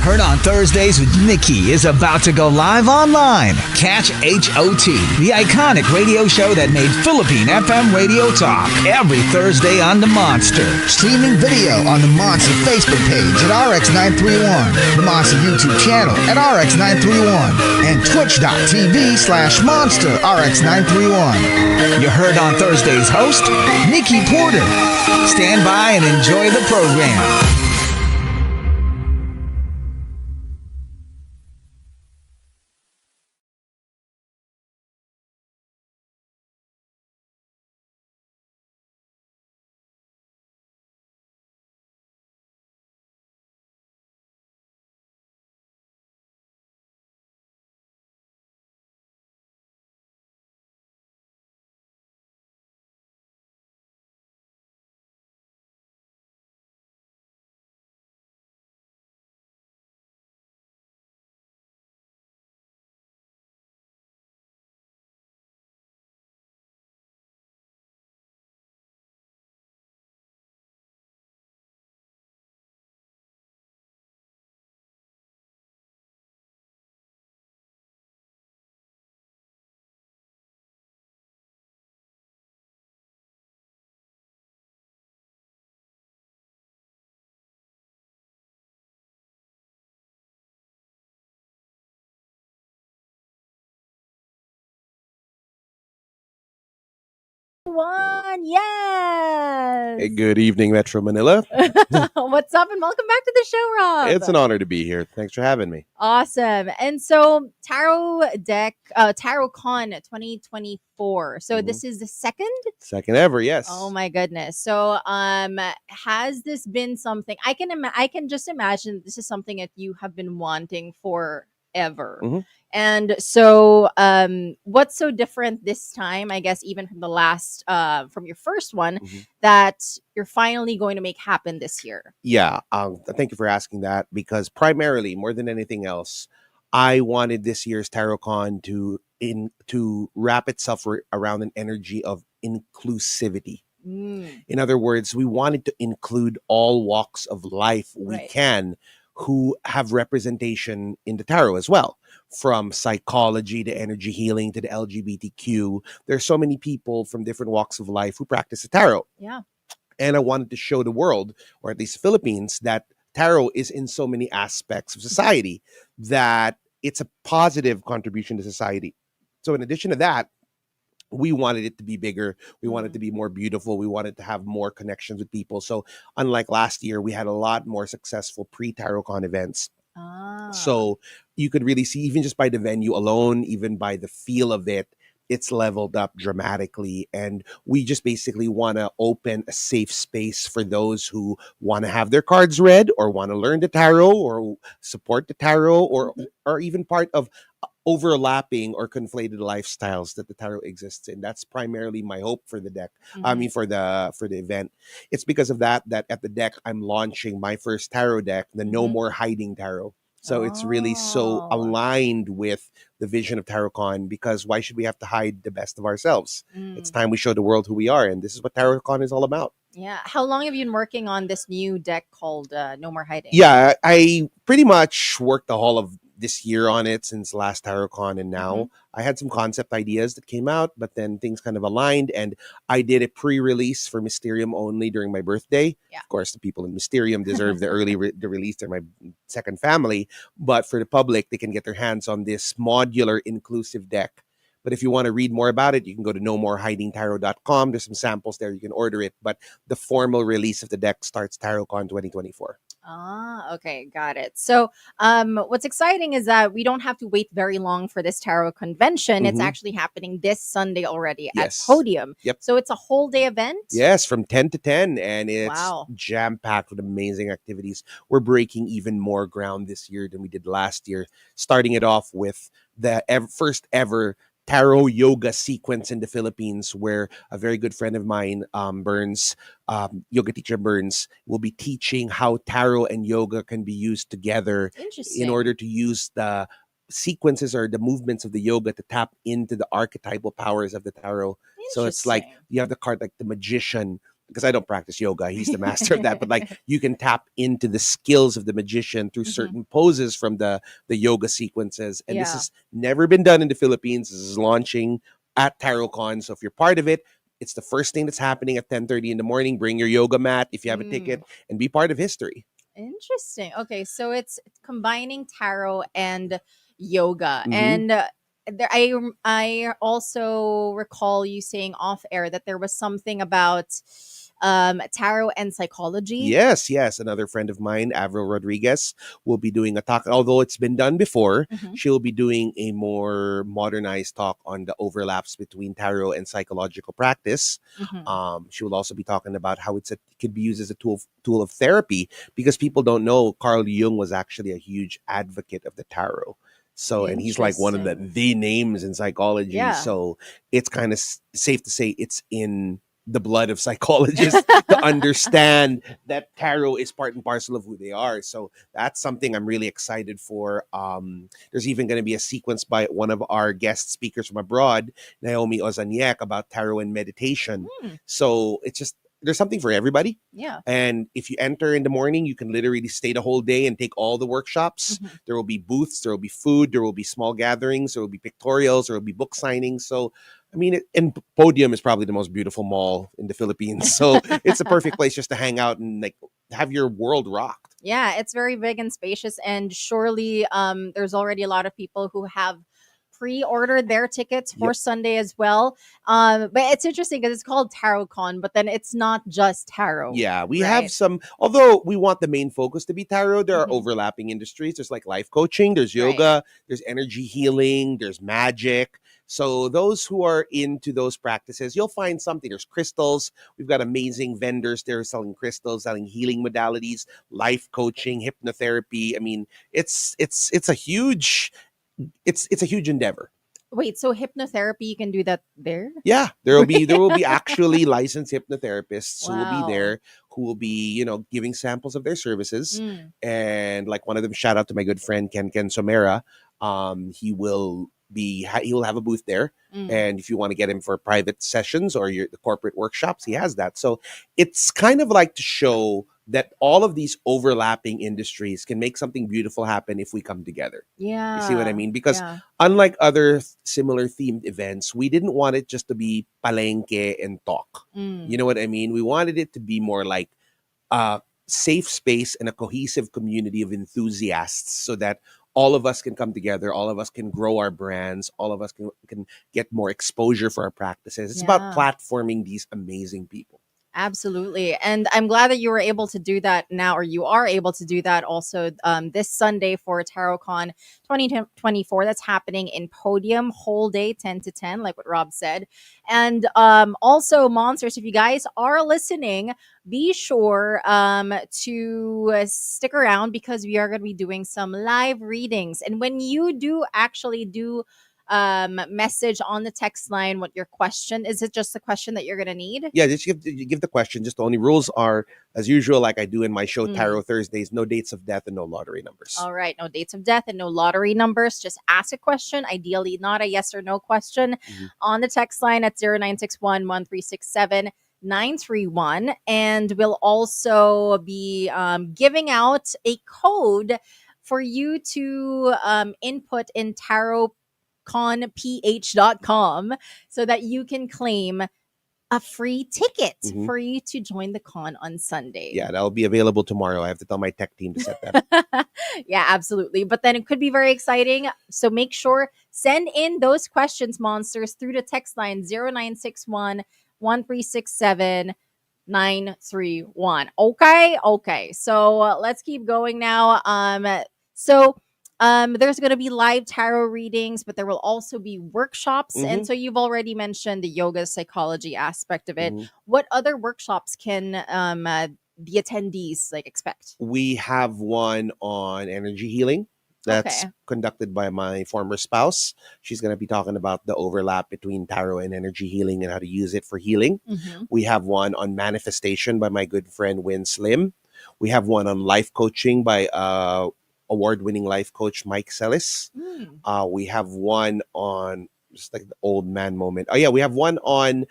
Heard on Thursdays with Nikki is about to go live online. Catch HOT, the iconic radio show that made Philippine FM radio talk, every Thursday on the Monster. Streaming video on the Monster Facebook page at RX931, the Monster YouTube channel at RX931, and twitch.tv/Monster RX931. You heard on Thursday's host, Nikki Porter. Stand by and enjoy the program. Yes. Hey, good evening, Metro Manila. What's up, and welcome back to the show, Rob. It's an honor to be here. Thanks for having me. Awesome. And so Tarot Con 2024. So this is the second ever, yes. Oh my goodness. So has this been something I can just imagine this is something that you have been wanting forever. Mm-hmm. And so what's so different this time, I guess, even from the last from your first one, that you're finally going to make happen this year? Yeah, thank you for asking that, because primarily, more than anything else, I wanted this year's TarotCon to wrap itself around an energy of inclusivity. In other words, we wanted to include all walks of life we can who have representation in the tarot as well, from psychology to energy healing to the LGBTQ. There's so many people from different walks of life who practice the tarot. Yeah. And I wanted to show the world, or at least the Philippines, that tarot is in so many aspects of society, that it's a positive contribution to society. So in addition to that, we wanted it to be bigger. We wanted it to be more beautiful. We wanted to have more connections with people. So unlike last year, we had a lot more successful pre-TarotCon events. So you could really see, even just by the venue alone, even by the feel of it, it's leveled up dramatically. And we just basically want to open a safe space for those who want to have their cards read, or want to learn the tarot, or support the tarot, or even part of overlapping or conflated lifestyles that the tarot exists in. That's primarily my hope for the deck. I mean, for the event. It's because of that at the deck, I'm launching my first tarot deck, the No More Hiding Tarot. So it's really so aligned with the vision of TarotCon, because why should we have to hide the best of ourselves? It's time we show the world who we are, and this is what TarotCon is all about. Yeah. How long have you been working on this new deck called No More Hiding? Yeah, I pretty much worked the whole of this year on it, since last TarotCon, and now I had some concept ideas that came out, but then things kind of aligned, and I did a pre-release for Mysterium only during my birthday. Yeah. Of course, the people in Mysterium deserve the early the release. They're my second family, but for the public, they can get their hands on this modular inclusive deck. But if you want to read more about it, you can go to nomorehidingtarot.com. There's some samples there. You can order it. But the formal release of the deck starts TarotCon 2024. Okay, got it. So what's exciting is that we don't have to wait very long for this tarot convention. It's actually happening this Sunday already at Podium. Yep. So it's a whole day event? Yes, from 10 to 10, and it's jam-packed with amazing activities. We're breaking even more ground this year than we did last year, starting it off with the first ever tarot yoga sequence in the Philippines, where a very good friend of mine, Burns, yoga teacher Burns, will be teaching how tarot and yoga can be used together in order to use the sequences or the movements of the yoga to tap into the archetypal powers of the tarot. So it's like you have the card like the magician because I don't practice yoga. He's the master of that. But like you can tap into the skills of the magician through certain poses from the yoga sequences. And this Yeah. has never been done in the Philippines. This is launching at TarotCon. So if you're part of it, it's the first thing that's happening at 10:30 in the morning. Bring your yoga mat if you have a ticket and be part of history. Interesting. Okay, so it's combining tarot and yoga, Mhm. and I also recall you saying off air that there was something about tarot and psychology. Yes, yes. Another friend of mine, Avril Rodriguez, will be doing a talk. Although it's been done before, she'll be doing a more modernized talk on the overlaps between tarot and psychological practice. She will also be talking about how it could be used as a tool of therapy, because people don't know Carl Jung was actually a huge advocate of the tarot. So, and he's like one of the names in psychology. Yeah. So it's kind of safe to say it's in the blood of psychologists to understand that tarot is part and parcel of who they are. So that's something I'm really excited for. There's even going to be a sequence by one of our guest speakers from abroad, Naomi Ozaniek, about tarot and meditation. So it's just, there's something for everybody. Yeah. And if you enter in the morning, you can literally stay the whole day and take all the workshops. There will be booths, there will be food, there will be small gatherings, there will be pictorials, there will be book signings. So I mean, and Podium is probably the most beautiful mall in the Philippines. So it's a perfect place just to hang out and like have your world rocked. Yeah, it's very big and spacious, and surely there's already a lot of people who have pre-ordered their tickets for Sunday as well. But it's interesting because it's called TarotCon, but then it's not just tarot. Yeah, we have some, although we want the main focus to be tarot, there are overlapping industries. There's like life coaching, there's yoga, there's energy healing, there's magic. So those who are into those practices, you'll find something. There's crystals. We've got amazing vendors there selling crystals, selling healing modalities, life coaching, hypnotherapy. I mean, it's a huge endeavor. Wait, so hypnotherapy, you can do that there? Yeah, there will be actually licensed hypnotherapists who will be there, who will be, giving samples of their services. And like one of them, shout out to my good friend Ken Somera. He will have a booth there. And if you want to get him for private sessions or the corporate workshops, he has that. So it's kind of like to show that all of these overlapping industries can make something beautiful happen if we come together. Yeah. You see what I mean? Because unlike other similar themed events, we didn't want it just to be palenque and talk. You know what I mean? We wanted it to be more like a safe space and a cohesive community of enthusiasts, so that all of us can come together, all of us can grow our brands, all of us can get more exposure for our practices. It's about platforming these amazing people. Absolutely. And I'm glad that you were able to do that now, or you are able to do that also this Sunday for TarotCon 2024. That's happening in Podium, whole day, 10 to 10, like what Rob said. And also, Monsters, if you guys are listening, be sure to stick around, because we are going to be doing some live readings. And when you do actually do message on the text line what your question is, it just the question that you're gonna need? Yeah, just give the question. Just the only rules are, as usual, like I do in my show Tarot Thursdays, no dates of death and no lottery numbers. All right, no dates of death and no lottery numbers. Just ask a question, ideally not a yes or no question, on the text line at 0961 1367 931. And we'll also be giving out a code for you to input in tarotconph.com so that you can claim a free ticket for you to join the con on Sunday. Yeah, that'll be available tomorrow. I have to tell my tech team to set that. Yeah, absolutely. But then it could be very exciting. So make sure, send in those questions, Monsters, through the text line 0961 1367 931. Okay. So let's keep going now. There's going to be live tarot readings, but there will also be workshops. And so you've already mentioned the yoga psychology aspect of it. What other workshops can the attendees expect? We have one on energy healing. That's conducted by my former spouse. She's going to be talking about the overlap between tarot and energy healing and how to use it for healing. We have one on manifestation by my good friend Win Slim. We have one on life coaching by award-winning life coach Mike Sellis. We have one on just like the old man moment. Oh yeah, we have one on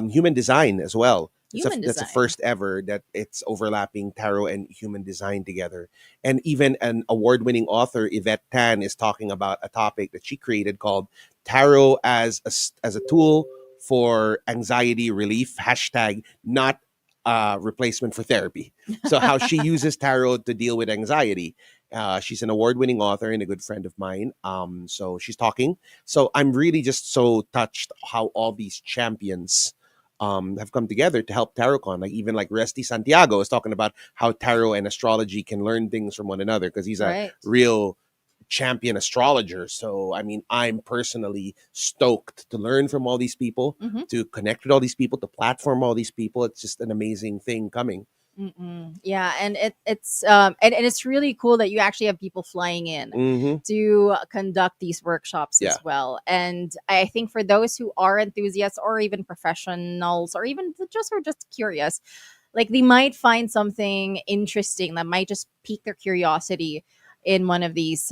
human design as well. Human That's a design. first ever that it's overlapping tarot and human design together. And even an award-winning author, Yvette Tan, is talking about a topic that she created called tarot as as a tool for anxiety relief. Hashtag not replacement for therapy. So how she uses tarot to deal with anxiety. She's an award-winning author and a good friend of mine. So she's talking. So I'm really just so touched how all these champions have come together to help TarotCon. Like even like Resty Santiago is talking about how tarot and astrology can learn things from one another because he's a Right. real champion astrologer. So I mean, I'm personally stoked to learn from all these people, Mhm. to connect with all these people, to platform all these people. It's just an amazing thing coming. Yeah, and and it's really cool that you actually have people flying in Hmm. to conduct these workshops Yeah. as well. And I think for those who are enthusiasts or even professionals or even just curious, like they might find something interesting that might just pique their curiosity in one of these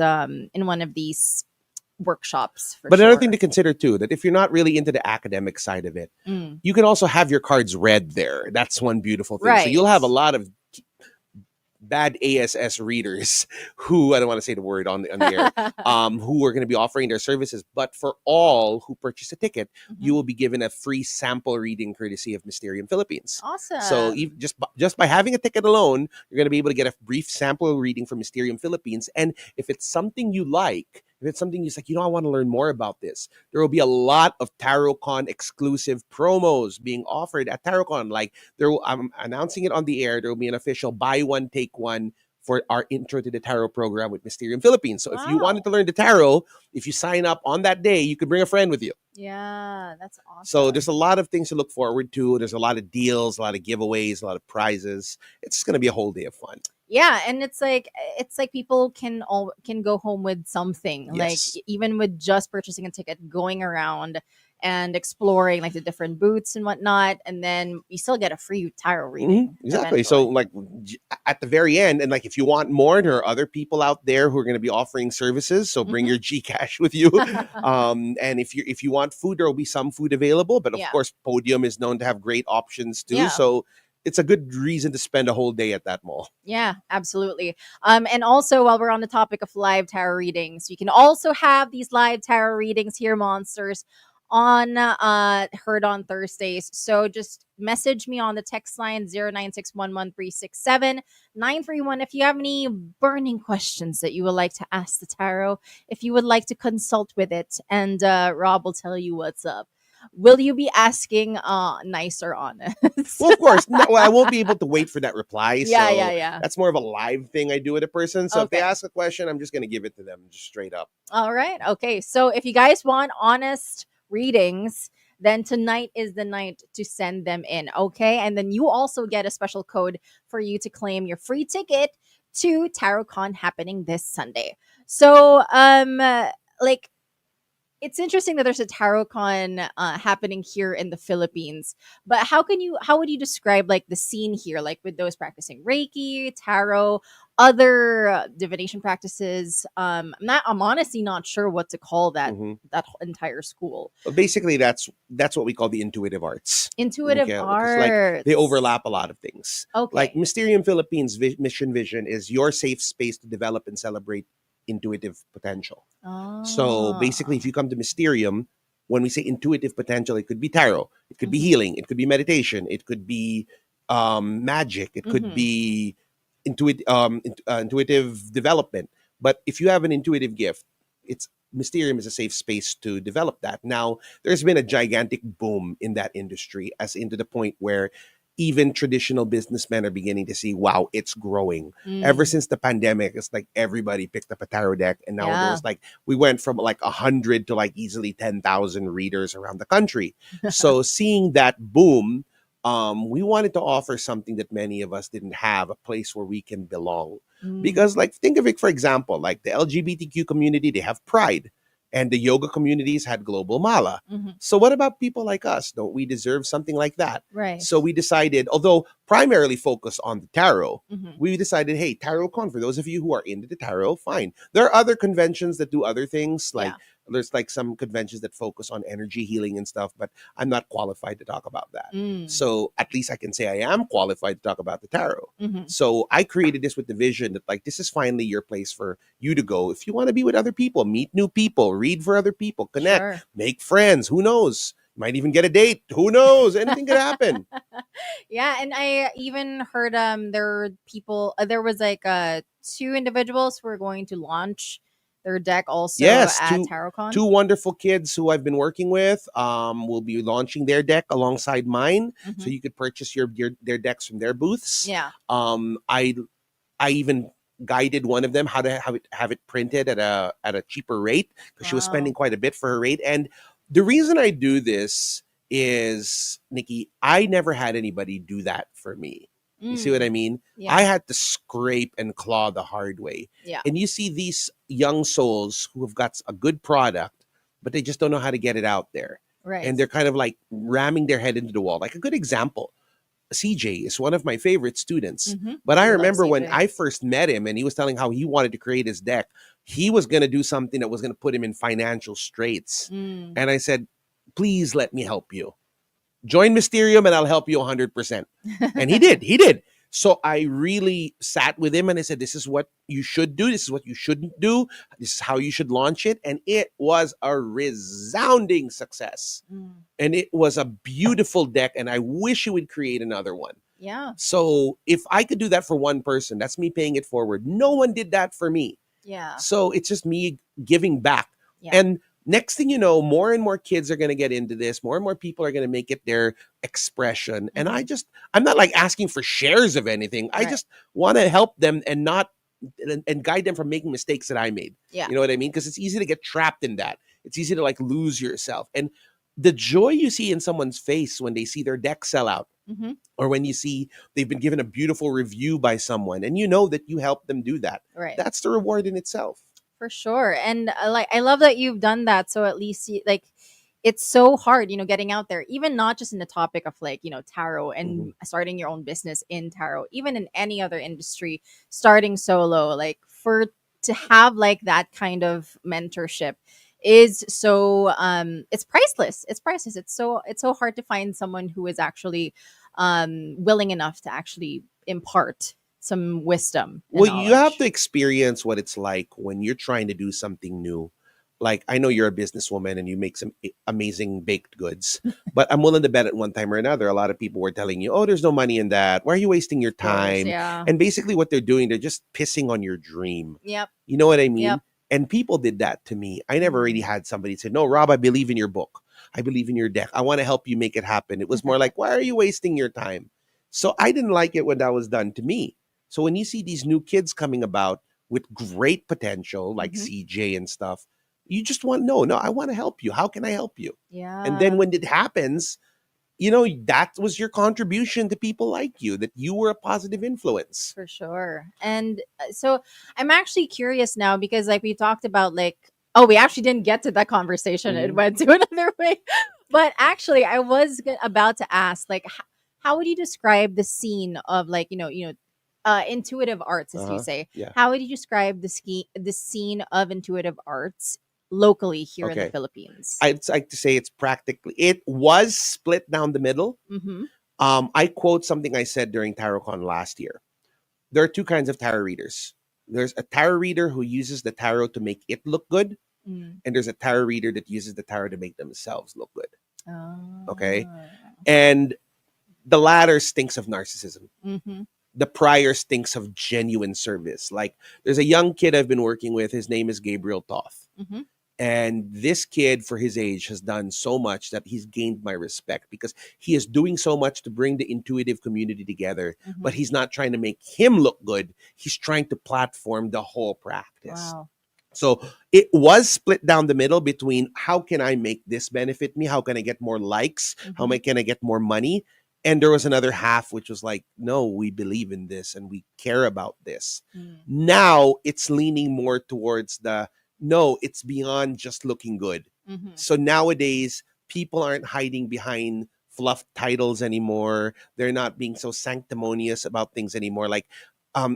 workshops for But another thing sure. to consider too, that if you're not really into the academic side of it, Mm, you can also have your cards read there. That's one beautiful thing. So right. you'll have a lot of bad ASS readers who, I don't want to say the word on the air, who are going to be offering their services. But for all who purchase a ticket, you Mhm. will be given a free sample reading courtesy of Mysterium Philippines. So Awesome. just by having a ticket alone, you're going to be able to get a brief sample reading from Mysterium Philippines. And if it's something you like, if it's something you're like, I want to learn more about this, there will be a lot of TarotCon exclusive promos being offered at TarotCon. Like I'm announcing it on the air. There will be an official buy one take one for our intro to the tarot program with Mysterium Philippines. So if you wanted Wow. to learn the tarot, if you sign up on that day, you could bring a friend with you. Yeah, that's So there's awesome. a lot of things to look forward to. There's a lot of deals, a lot of giveaways, a lot of prizes. It's just going to be a whole day of fun. Yeah, and it's like people can go home with something, like Yes. even with just purchasing a ticket, going around and exploring like the different booths and whatnot, and then you still get a free tarot reading Exactly. So, eventually. like at the very end, and like if you want more, there are other people out there who are going to be offering services. So bring Hmm. your Gcash with you. And if you want food, there will be some food available. But of Yeah, course, Podium is known to have great options too. yeah, So it's a good reason to spend a whole day at that mall. yeah, absolutely. And also while we're on the topic of live tarot readings, you can also have these live tarot readings here, monsters, on heard on Thursdays. So just message me on the text line 09611367 931 if you have any burning questions that you would like to ask the tarot, if you would like to consult with it, and Rob will tell you what's up. Will you be asking nice or honest? Well, of course, no, well, I won't be able to wait for that reply. Yeah, yeah, So yeah. that's more of a live thing I do with a person. So if they Okay. ask a question, I'm just going to give it to them just straight up. All right. Okay. So if you guys want honest readings, then tonight is the night to send them in. Okay. And then you also get a special code for you to claim your free ticket to TarotCon happening this Sunday. So, like, it's interesting that there's a TarotCon happening here in the Philippines. But how would you describe like the scene here, like with those practicing Reiki, tarot, other divination practices? I'm honestly not sure what to call Hmm. that entire school. But basically, that's what we call the intuitive arts. Intuitive Okay, because like they arts. overlap a lot of things. Like Okay. Mysterium Philippines mission vision is your safe space to develop and celebrate intuitive potential. So basically, if Ah. you come to Mysterium, when we say intuitive potential, it could be tarot, it could be Mm-hmm. healing, it could be meditation, it could be magic, it could Mm-hmm. be intuitive development. But if you have an intuitive gift, it's Mysterium is a safe space to develop that. Now, there's been a gigantic boom in that industry, as into the point where even traditional businessmen are beginning to see, wow, it's growing. Ever Mm. since the pandemic, it's like everybody picked up a tarot deck, and now there Yeah. was like we went from like 100 to like easily 10,000 readers around the country. So seeing that boom, we wanted to offer something that many of us didn't have, a place where we can belong. Mm. Because, like, think of it, for example, like the LGBTQ community, they have Pride, and the yoga communities had Global Mala. Mhm. So, what about people like us? Don't we deserve something like that? Right. So, we decided, although primarily focus on the tarot. Mhm. We decided, hey, Tarot Con, for those of you who are into the tarot, fine. There are other conventions that do other things, like Yeah. there's like some conventions that focus on energy healing and stuff, but I'm not qualified to talk about that. Mm. So at least I can say I am qualified to talk about the tarot. Mhm. So I created this with the vision that like this is finally your place for you to go if you want to be with other people, meet new people, read for other people, connect, Sure. make friends. Who knows? Might even get a date. Who knows? Anything could happen. Yeah, and I even heard there were people there was like two individuals who were going to launch their deck also Yes, at two TarotCon. two wonderful kids who I've been working with will be launching their deck alongside mine, so Mhm. you could purchase your their decks from their booths. Yeah. I even guided one of them how to have it printed at a cheaper rate because she was spending Wow. quite a bit for her rate. And the reason I do this is, Nikki, I never had anybody do that for me. You see what I Mm. mean? Yeah. I had to scrape and claw the hard way. Yeah. And you see these young souls who have got a good product, but they just don't know how to get it out there. Right. And they're kind of like ramming their head into the wall. Like a good example, CJ is one of my favorite students. Mhm. But I I love remember when CJ. I first met him and he was telling how he wanted to create his deck, he was going to do something that was going to put him in financial straits. Mm. And I said, please let me help you. Join Mysterium and I'll help you 100%. And he did. He did. So I really sat with him and I said, this is what you should do. This is what you shouldn't do. This is how you should launch it. And it was a resounding success. Mm. And it was a beautiful deck. And I wish you would create another one. Yeah. So if I could do that for one person, that's me paying it forward. No one did that for me. Yeah. So it's just me giving back. Yeah. And next thing you know, more and more kids are going to get into this. More and more people are going to make it their expression. And I'm not like asking for shares of anything. I Right. just want to help them and guide them from making mistakes that I made. Yeah. You know what I mean? Because it's easy to get trapped in that. It's easy to like lose yourself. And the joy you see in someone's face when they see their deck sell out, Mhm. or when you see they've been given a beautiful review by someone and you know that you helped them do that. Right. That's the reward in itself. For sure. And like I love that you've done that. So at least like it's so hard, getting out there, even not just in the topic of like, tarot and starting your own business in tarot, even in any other industry, starting solo, like to have like that kind of mentorship is so it's priceless. It's priceless. It's so hard to find someone who is actually willing enough to actually impart some wisdom and Well, you have knowledge. to experience what it's like when you're trying to do something new. Like, I know you're a businesswoman and you make some amazing baked goods, but I'm willing to bet at one time or another, a lot of people were telling you, oh, there's no money in that. Why are you wasting your Of course, time? yeah. And basically, what they're doing, they're just pissing on your dream. Yep. You know what I mean? Yep. And people did that to me. I never really had somebody say, no, Rob, I believe in your book. I believe in your deck. I want to help you make it happen. It was more like, why are you wasting your time? So I didn't like it when that was done to me. So when you see these new kids coming about with great potential, like CJ and stuff, you just want to know, no, I want to help you. How can I help you? Yeah. And then when it happens, that was your contribution to people like you, that you were a positive influence. For sure. And so I'm actually curious now because like we talked about like, oh, we actually didn't get to that conversation. It went to another way. But actually I was about to ask like, how would you describe the scene of like, intuitive arts, as you say? Yeah. How would you describe the scene of intuitive arts locally here in the Philippines? I'd like to say it was split down the middle. Mm-hmm. I quote something I said during TarotCon last year. There are two kinds of tarot readers. There's a tarot reader who uses the tarot to make it look good, and there's a tarot reader that uses the tarot to make themselves look good. Okay? And the latter stinks of narcissism. Mm-hmm. The prior stinks of genuine service. Like, there's a young kid I've been working with. His name is Gabriel Toth. Mm-hmm. And this kid, for his age, has done so much that he's gained my respect because he is doing so much to bring the intuitive community together, but he's not trying to make him look good. He's trying to platform the whole practice. Wow. So it was split down the middle between how can I make this benefit me? How can I get more likes? How can I get more money? And there was another half, which was like, no, we believe in this and we care about this. Now it's leaning more towards no, it's beyond just looking good. So nowadays, people aren't hiding behind fluff titles anymore. They're not being so sanctimonious about things anymore. Like,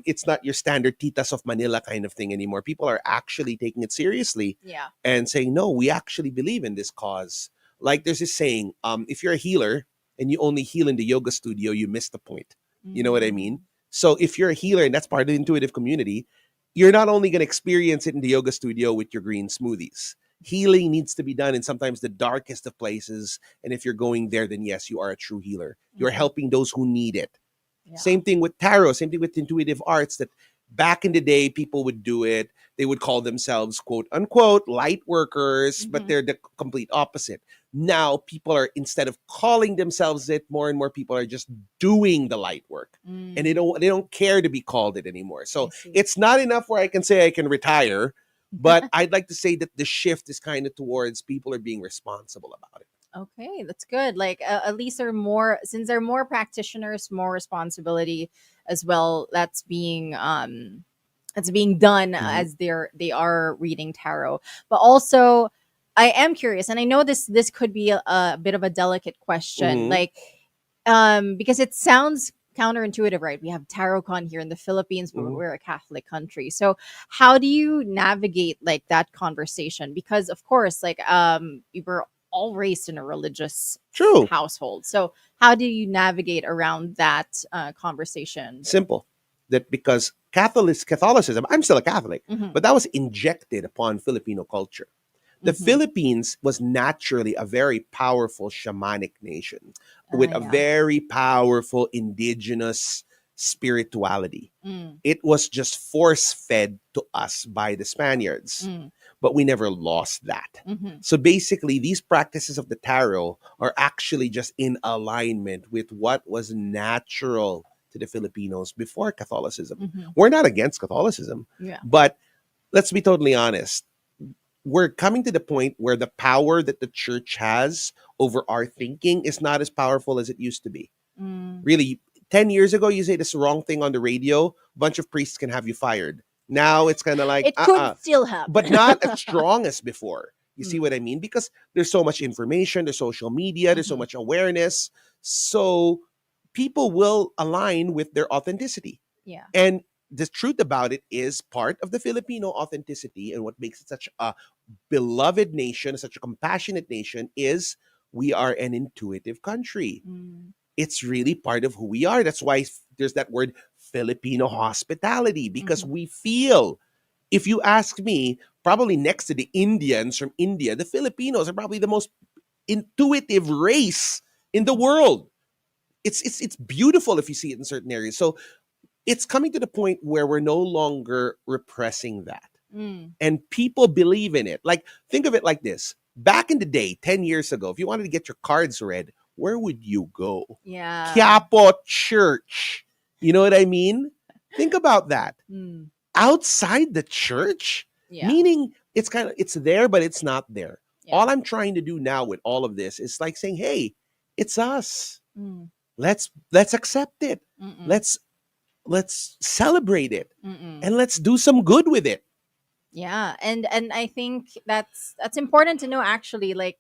it's not your standard titas of Manila kind of thing anymore. People are actually taking it seriously Yeah. and saying, no, we actually believe in this cause. Like there's this saying, if you're a healer and you only heal in the yoga studio, you miss the point. You know what I mean? So if you're a healer and that's part of the intuitive community, you're not only going to experience it in the yoga studio with your green smoothies. Healing needs to be done in sometimes the darkest of places. And if you're going there, then yes, you are a true healer. You're helping those who need it. Yeah. Same thing with tarot, same thing with intuitive arts, that back in the day, people would do it. They would call themselves, quote unquote, light workers, but they're the complete opposite. Now, people are, instead of calling themselves it, more and more people are just doing the light work. And they don't care to be called it anymore. So it's not enough where I can say I can retire, but I'd like to say that the shift is kind of towards people are being responsible about it. Okay, that's good. Like at least there are more, since there are more practitioners, more responsibility as well. That's being done as they are reading tarot. But also, I am curious, and I know this could be a bit of a delicate question, like because it sounds counterintuitive, right? We have TarotCon here in the Philippines, but we're a Catholic country. So how do you navigate like that conversation? Because of course, like we were all raised in a religious True. household. So how do you navigate around that conversation? Simple. That because Catholicism, I'm still a Catholic, but that was injected upon Filipino culture. The Philippines was naturally a very powerful shamanic nation with a very powerful indigenous spirituality. It was just force fed to us by the Spaniards, but we never lost that. So basically, these practices of the tarot are actually just in alignment with what was natural to the Filipinos before Catholicism. We're not against Catholicism, but let's be totally honest. We're coming to the point where the power that the church has over our thinking is not as powerful as it used to be. Really, 10 years ago, you say this wrong thing on the radio, a bunch of priests can have you fired. Now it's kind of like, it could still happen, but not as strong as before. You see what I mean? Because there's so much information, there's social media, there's so much awareness. So people will align with their authenticity. Yeah. And the truth about it is part of the Filipino authenticity and what makes it such a beloved nation, such a compassionate nation, is we are an intuitive country. It's really part of who we are. That's why there's that word Filipino hospitality, because we feel, if you ask me, probably next to the Indians from India, the Filipinos are probably the most intuitive race in the world. It's beautiful if you see it in certain areas. So it's coming to the point where we're no longer repressing that. And people believe in it. Like, think of it like this. Back in the day, 10 years ago, if you wanted to get your cards read, where would you go? Yeah. Quiapo Church. You know what I mean? Think about that. Outside the church, meaning it's there, but it's not there. All I'm trying to do now with all of this is like saying, hey, it's us. Let's accept it. Let's celebrate it. And let's do some good with it. Yeah, and I think that's important to know, actually. Like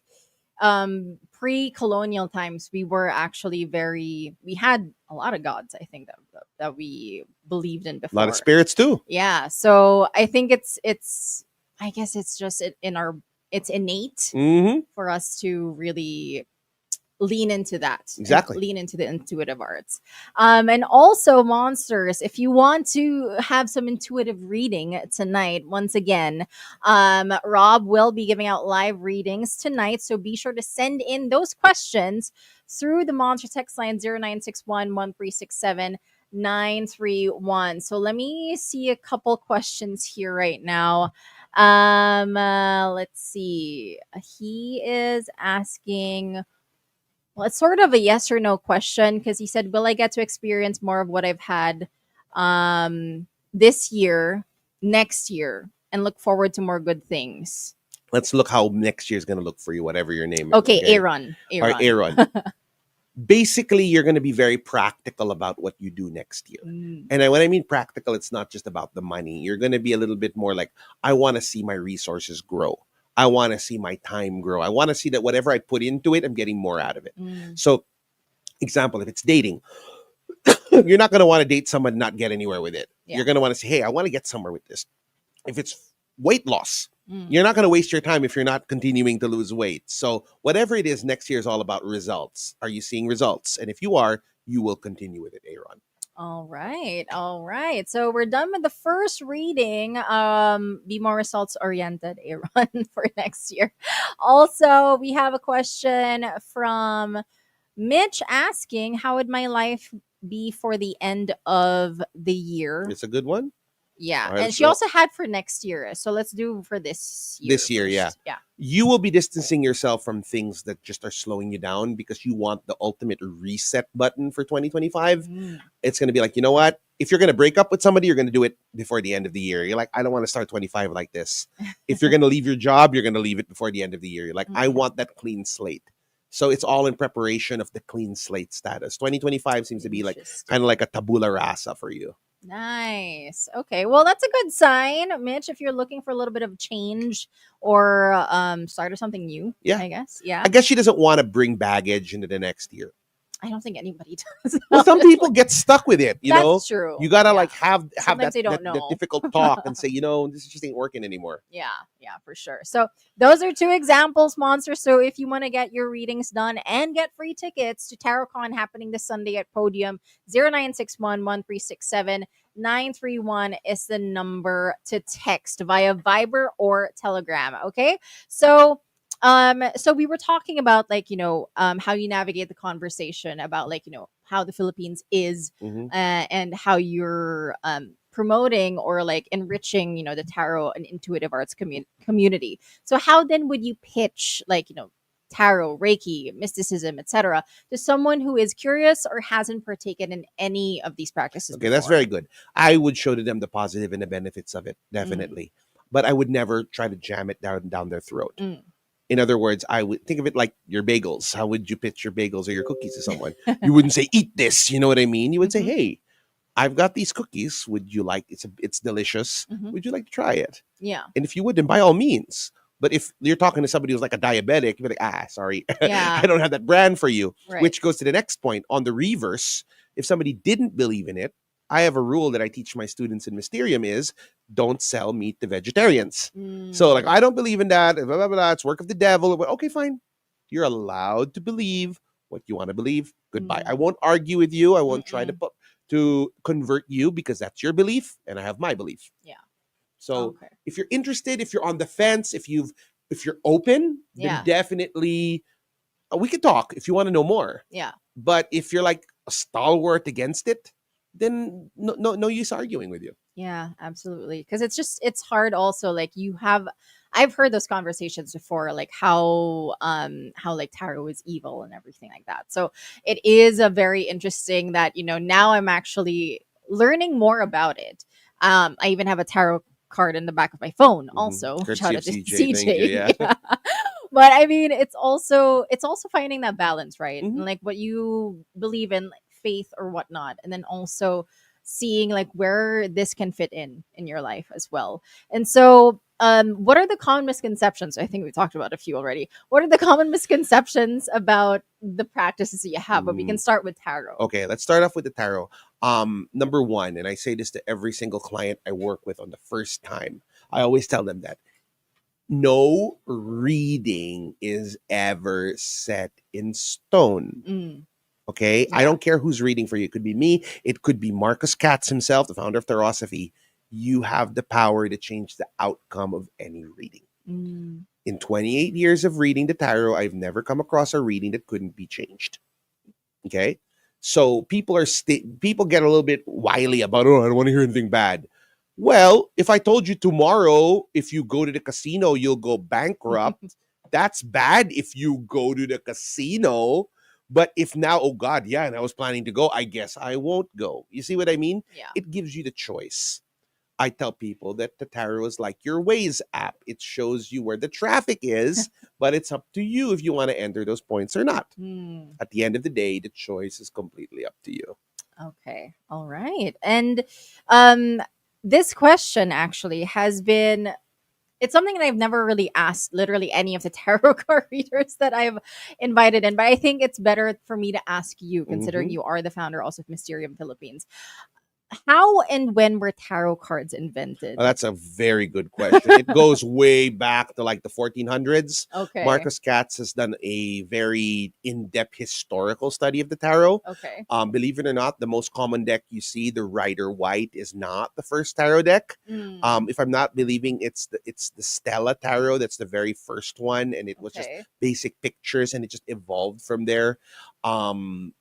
pre-colonial times, we were actually we had a lot of gods, I think, that we believed in before. A lot of spirits too. Yeah, so I think it's I guess it's just it's innate for us to really lean into that. Exactly. Lean into the intuitive arts. And also, monsters, if you want to have some intuitive reading tonight, once again, Rob will be giving out live readings tonight. So be sure to send in those questions through the Monster text line 0961-1367-931. So let me see a couple questions here right now. Let's see. He is asking, well, it's sort of a yes or no question, because he said, will I get to experience more of what I've had this year, next year, and look forward to more good things? Let's look how next year is going to look for you, whatever your name is. Okay, Aaron. Or Aaron. Basically, you're going to be very practical about what you do next year. And when I mean practical, it's not just about the money. You're going to be a little bit more like, I want to see my resources grow. I want to see my time grow. I want to see that whatever I put into it, I'm getting more out of it. Mm. So, example, if it's dating, you're not going to want to date someone and not get anywhere with it. Yeah. You're going to want to say, hey, I want to get somewhere with this. If it's weight loss, Mm. you're not going to waste your time if you're not continuing to lose weight. So whatever it is, next year is all about results. Are you seeing results? And if you are, you will continue with it, Aaron. All right. All right. So we're done with the first reading. Be more results oriented, Aaron, for next year. Also, we have a question from Mitch asking, how would my life be for the end of the year? It's a good one. Yeah. All right, And let's she go. also had for next year. So let's do for this year. This year, first. yeah. Yeah. You will be distancing yourself from things that just are slowing you down because you want the ultimate reset button for 2025. Mm. It's going to be like, you know what? If you're going to break up with somebody, you're going to do it before the end of the year. You're like, I don't want to start 25 like this. If you're going to leave your job, you're going to leave it before the end of the year. You're like, I Mhm. want that clean slate. So it's all in preparation of the clean slate status. 2025 seems to be like Interesting. kind of like a tabula rasa for you. Nice. Okay. Well, that's a good sign, Mitch, if you're looking for a little bit of change or start of something new, Yeah. I guess. Yeah. I guess she doesn't want to bring baggage into the next year. I don't think anybody does. Well, some people get stuck with it, you know. That's true. You gotta Yeah. like have Sometimes they don't that know. difficult talk and say, you know, this just ain't working anymore. Yeah, for sure. So those are two examples, Monster. So if you want to get your readings done and get free tickets to TarotCon happening this Sunday at Podium, 0961-1367-931 is the number to text via Viber or Telegram. Okay. So we were talking about how you navigate the conversation about how the Philippines is Mhm. and how you're promoting or like enriching the tarot and intuitive arts community. So how then would you pitch tarot, reiki, mysticism, etc. to someone who is curious or hasn't partaken in any of these practices Okay, that's before? very good. I would show to them the positive and the benefits of it, definitely. But I would never try to jam it down their throat. Mm. In other words, I would think of it like your bagels. How would you pitch your bagels or your cookies to someone? You wouldn't say, eat this. You know what I mean? You would say, Mhm. hey, I've got these cookies. Would you like it's delicious. Mhm. Would you like to try it? Yeah. And if you would, then by all means. But if you're talking to somebody who's like a diabetic, you'd be like, sorry, Yeah. I don't have that brand for you. Right. Which goes to the next point. On the reverse, if somebody didn't believe in it, I have a rule that I teach my students in Mysterium is don't sell meat to vegetarians. So like, I don't believe in that. Blah, blah, blah, it's work of the devil. Okay, fine. You're allowed to believe what you want to believe. Goodbye. I won't argue with you. I won't try to convert you because that's your belief and I have my belief. Yeah. So Okay. if you're interested, if you're on the fence, if you're open, Yeah. then definitely we could talk if you want to know more. Yeah. But if you're like a stalwart against it, then no use arguing with you. Yeah, absolutely. Because it's hard also. Like I've heard those conversations before, like how like tarot is evil and everything like that. So it is a very interesting that, now I'm actually learning more about it. I even have a tarot card in the back of my phone also. Courtesy Shout of out to CJ, thank you, yeah. Yeah. But I mean, it's also finding that balance, right? Mhm. And like what you believe in, like faith or whatnot, and then also seeing like where this can fit in your life as well. And so what are the common misconceptions? I think we talked about a few already. What are the common misconceptions about the practices that you have? But we can start with tarot. Okay, let's start off with the tarot. Number one, and I say this to every single client I work with on the first time, I always tell them that no reading is ever set in stone. Okay, I don't care who's reading for you. It could be me. It could be Marcus Katz himself, the founder of Tarosophy. You have the power to change the outcome of any reading. In 28 years of reading the tarot, I've never come across a reading that couldn't be changed. Okay, so people get a little bit wily about, I don't want to hear anything bad. Well, if I told you tomorrow, if you go to the casino, you'll go bankrupt, that's bad if you go to the casino. But if now, oh God, yeah, and I was planning to go, I guess I won't go. You see what I mean? Yeah. It gives you the choice. I tell people that the tarot is like your Waze app. It shows you where the traffic is, but it's up to you if you want to enter those points or not. At the end of the day, the choice is completely up to you. Okay. All right. And this question actually has been It's something that I've never really asked literally any of the tarot card readers that I've invited in, but I think it's better for me to ask you, considering Hmm. you are the founder also of Mysterium Philippines. How and when were tarot cards Oh, invented? that's a very good question. It goes way back to like the 1400s. Okay. Marcus Katz has done a very in-depth historical study of the tarot. Okay. Believe it or not, the most common deck you see, the Rider White, is not the first tarot deck. Mm, If I'm not believing, it's the Stella Tarot that's the very first one, and it was just okay. basic pictures, and it just evolved from there. Um,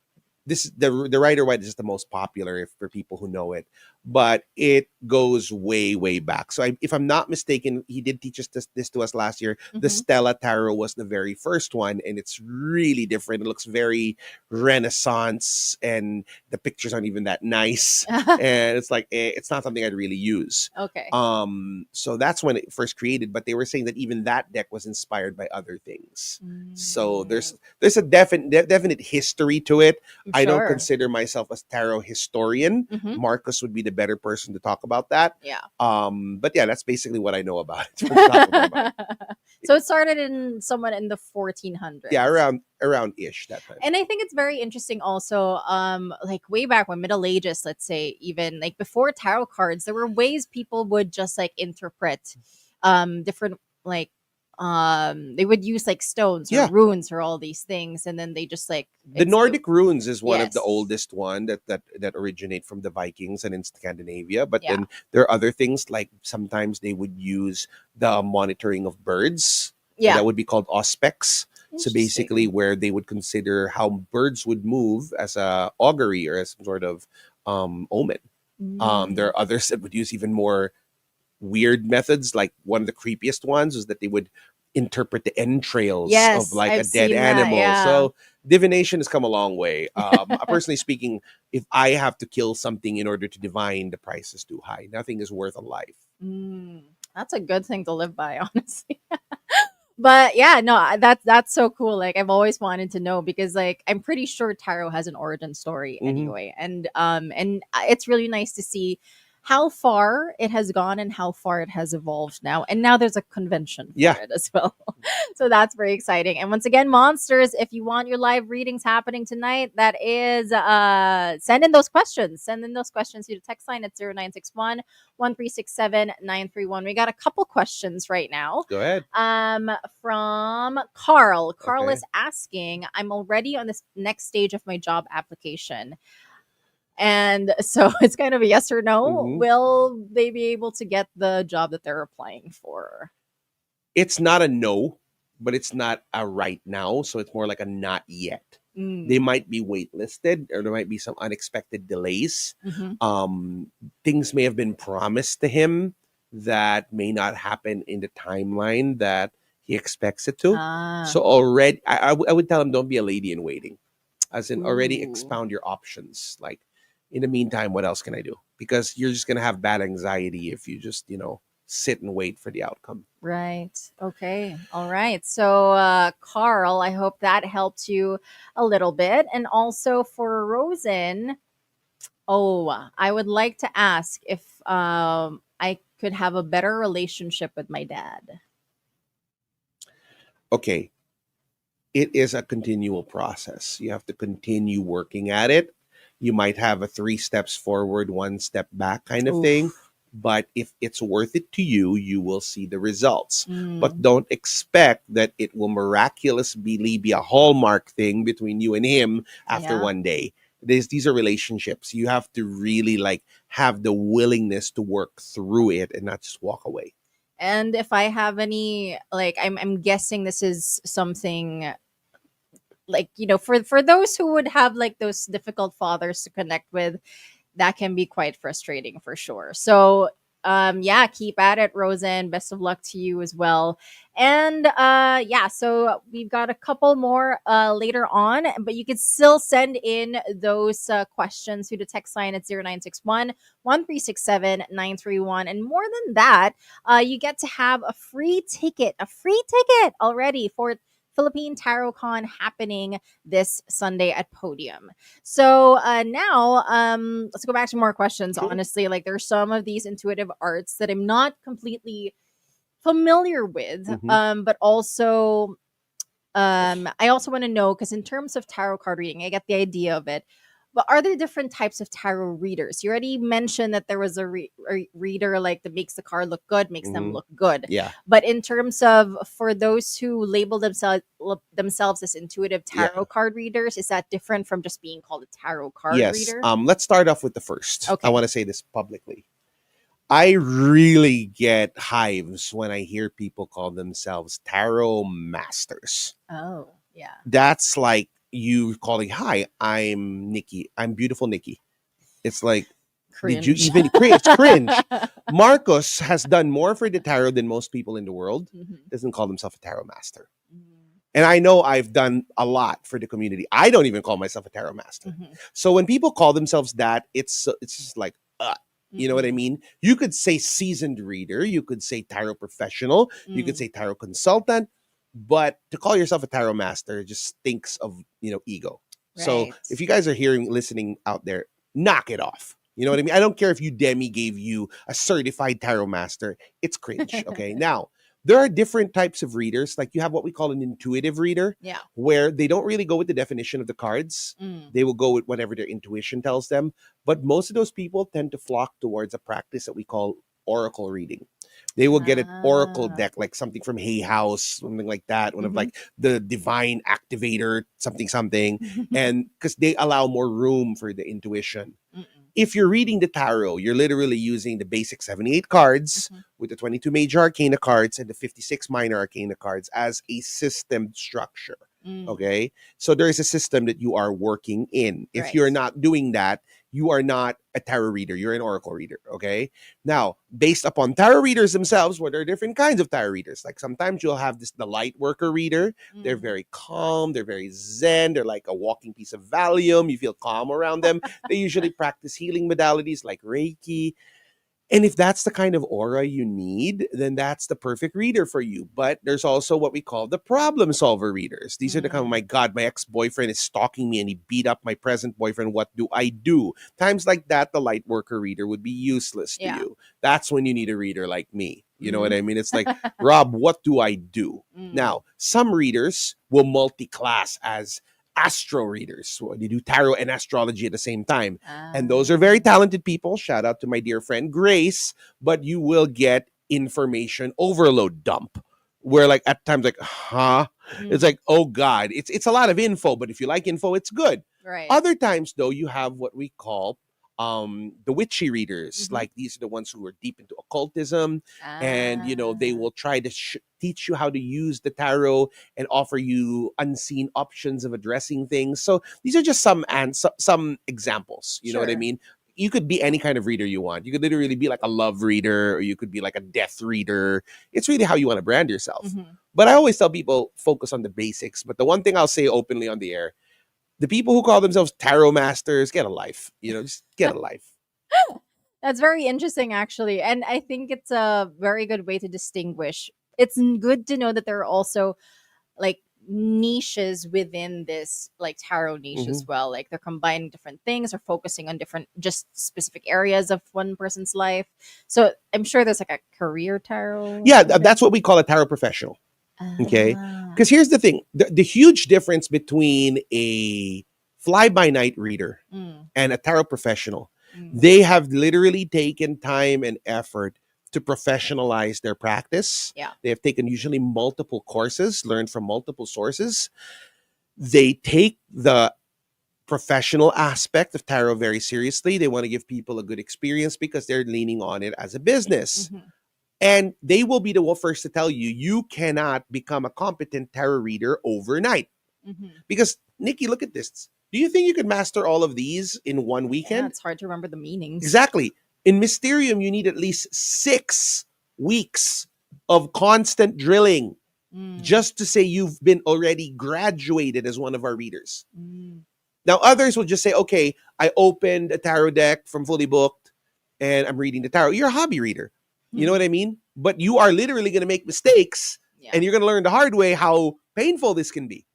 this the Rider White is just the most popular for people who know it, but it goes way back. So if I'm not mistaken, he did teach us this to us last year. The Hmm. Stella Tarot was the very first one, and it's really different. It looks very Renaissance, and the pictures aren't even that nice, and it's like it's not something I'd really use. Okay. So that's when it first created, but they were saying that even that deck was inspired by other things. So Mm, there's a definite history to it. I don't sure. consider myself a tarot historian. Hmm. Marcus would be the better person to talk about that. Yeah. But yeah, that's basically what I know about it from the top of my mind. So it started in somewhat in the Yeah, 1400s. around ish that time. And I think it's very interesting also, like way back when Middle Ages, let's say, even like before tarot cards, there were ways people would just like interpret different like they would use like stones or Yeah, runes or all these things, and then they just like the it's Nordic runes is one of the yes. oldest one that originate from the Vikings and in Scandinavia. But Yeah. then there are other things like sometimes they would use the monitoring of birds. Yeah. That would be called auspex. So basically, Interesting. where they would consider how birds would move as a augury or as some sort of omen. There Mm. are others that would use even more weird methods. Like one of the creepiest ones was that they would interpret the entrails of Yes, like a I've dead seen that. animal. Yeah. So divination has come a long way. Personally speaking, if I have to kill something in order to divine, the price is too high. Nothing is worth a life. Mm. That's a good thing to live by, honestly. But yeah, no, that's so cool. Like I've always wanted to know because like I'm pretty sure tarot has an origin story Hmm. anyway, and it's really nice to see how far it has gone and how far it has evolved now. And now there's a convention for Yeah, it as well. So that's very exciting. And once again, monsters, if you want your live readings happening tonight, that is send in those questions. Send in those questions to the text line at 0961 1367 931. We got a couple questions right now go ahead. um from Carl. Carl Okay. is asking, I'm already on this next stage of my job application, and so it's kind of a yes or no. Hmm. Will they be able to get the job that they're applying for? It's not a no, but it's not a right now. So it's more like a not yet. They Mm. might be waitlisted or there might be some unexpected delays. Hmm. Um, Things may have been promised to him that may not happen in the timeline that he expects it to. Ah. So already, I would tell him don't be a lady in waiting, as in already Ooh. expound your options. Like, in the meantime, what else can I do? Because you're just gonna have bad anxiety if you just sit and wait for the outcome. Right. Okay. All right. So, Carl, I hope that helped you a little bit. And also for Rosen, oh, I would like to ask if I could have a better relationship with my dad. Okay, it is a continual process. You have to continue working at it. You might have a 3 steps forward, 1 step back kind of thing. Oof. But if it's worth it to you, you will see the results. But Mm, don't expect that it will miraculously be a hallmark thing between you and him after yeah. one day. These are relationships. You have to really like have the willingness to work through it and not just walk away. And if I have any, like, I'm guessing this is something like for those who would have like those difficult fathers to connect with, that can be quite frustrating for sure. So yeah, keep at it, Rosen. Best of luck to you as well. And yeah, so we've got a couple more later on, but you could still send in those questions to the text line at 0961 1367 931. And more than that, you get to have a free ticket already for Philippine Tarot Con happening this Sunday at Podium. So now let's go back to more questions. Sure. Honestly, like there's some of these intuitive arts that I'm not completely familiar with, but also I also want to know, because in terms of tarot card reading, I get the idea of it. But are there different types of tarot readers? You already mentioned that there was a reader like that makes the card look good, makes them look good. Yeah. But in terms of for those who label themselves as intuitive tarot card readers, is that different from just being called a tarot card reader? Let's start off with the first. Okay. I want to say this publicly. I really get hives when I hear people call themselves tarot masters. Oh, yeah. That's like you calling, hi, I'm Nikki. I'm beautiful Nikki. It's like, Cringe. did you even it's cringe? Marcos has done more for the tarot than most people in the world. Doesn't call himself a tarot master. And I know I've done a lot for the community. I don't even call myself a tarot master. So when people call themselves that, it's just like, you know what I mean? You could say seasoned reader. You could say tarot professional. You could say tarot consultant. But to call yourself a tarot master just stinks of, ego. Right. So if you guys are listening out there, knock it off. You know what I mean? I don't care if Udemy gave you a certified tarot master. It's cringe. Okay. Now, there are different types of readers. Like you have what we call an intuitive reader, where they don't really go with the definition of the cards. They will go with whatever their intuition tells them. But most of those people tend to flock towards a practice that we call oracle reading. They will get an oracle deck, like something from Hay House, something like that. One of like the divine activator, something. And because they allow more room for the intuition. If you're reading the tarot, you're literally using the basic 78 cards with the 22 major arcana cards and the 56 minor arcana cards as a system structure. Okay. So there is a system that you are working in. If you're not doing that, you are not a tarot reader. You're an oracle reader. Okay. Now, based upon tarot readers themselves, there are different kinds of tarot readers. Like sometimes you'll have the light worker reader. They're very calm. They're very zen. They're like a walking piece of Valium. You feel calm around them. They usually practice healing modalities like Reiki. And if that's the kind of aura you need, then that's the perfect reader for you. But there's also what we call the problem solver readers. These are the kind of, oh my God, my ex-boyfriend is stalking me and he beat up my present boyfriend. What do I do? Times like that, the light worker reader would be useless to you. That's when you need a reader like me. You know what I mean? It's like, Rob, what do I do? Now, some readers will multi-class as astro readers. They do tarot and astrology at the same time. And those are very talented people. Shout out to my dear friend Grace. But you will get information overload dump. Where like at times like, it's like, oh God, it's a lot of info. But if you like info, it's good. Right. Other times though, you have what we call the witchy readers. Like these are the ones who are deep into occultism, and they will try to teach you how to use the tarot and offer you unseen options of addressing things. So these are just some examples. You know what I mean? You could be any kind of reader you want. You could literally be like a love reader, or you could be like a death reader. It's really how you want to brand yourself. But I always tell people, focus on the basics. But the one thing I'll say openly on the air, the people who call themselves tarot masters, get a life. Just get a life. That's very interesting, actually. And I think it's a very good way to distinguish. It's good to know that there are also like niches within this like tarot niche as well. Like they're combining different things or focusing on different, just specific areas of one person's life. So I'm sure there's like a career tarot. Yeah, that's what we call a tarot professional. Okay. Because here's the thing. The huge difference between a fly-by-night reader and a tarot professional, they have literally taken time and effort to professionalize their practice. They have taken usually multiple courses, learned from multiple sources. They take the professional aspect of tarot very seriously. They want to give people a good experience because they're leaning on it as a business. And they will be the first to tell you, you cannot become a competent tarot reader overnight. Because, Nikki, look at this. Do you think you could master all of these in one weekend? Yeah, it's hard to remember the meanings. Exactly. In Mysterium, you need at least 6 weeks of constant drilling just to say you've been already graduated as one of our readers. Now, others will just say, okay, I opened a tarot deck from Fully Booked and I'm reading the tarot. You're a hobby reader. You know what I mean? But you are literally going to make mistakes and you're going to learn the hard way how painful this can be.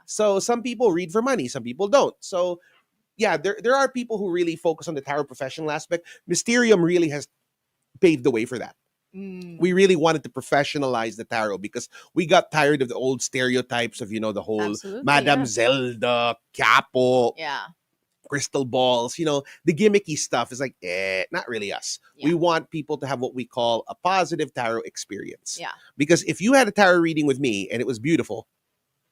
So some people read for money, some people don't. So yeah, there are people who really focus on the tarot professional aspect. Mysterium really has paved the way for that. Mm, We really wanted to professionalize the tarot because we got tired of the old stereotypes of, the whole absolutely. Madame Yeah. Zelda, Capo, Yeah. crystal balls, the gimmicky stuff is like, not really us. Yeah. We want people to have what we call a positive tarot experience. Yeah. Because if you had a tarot reading with me and it was beautiful,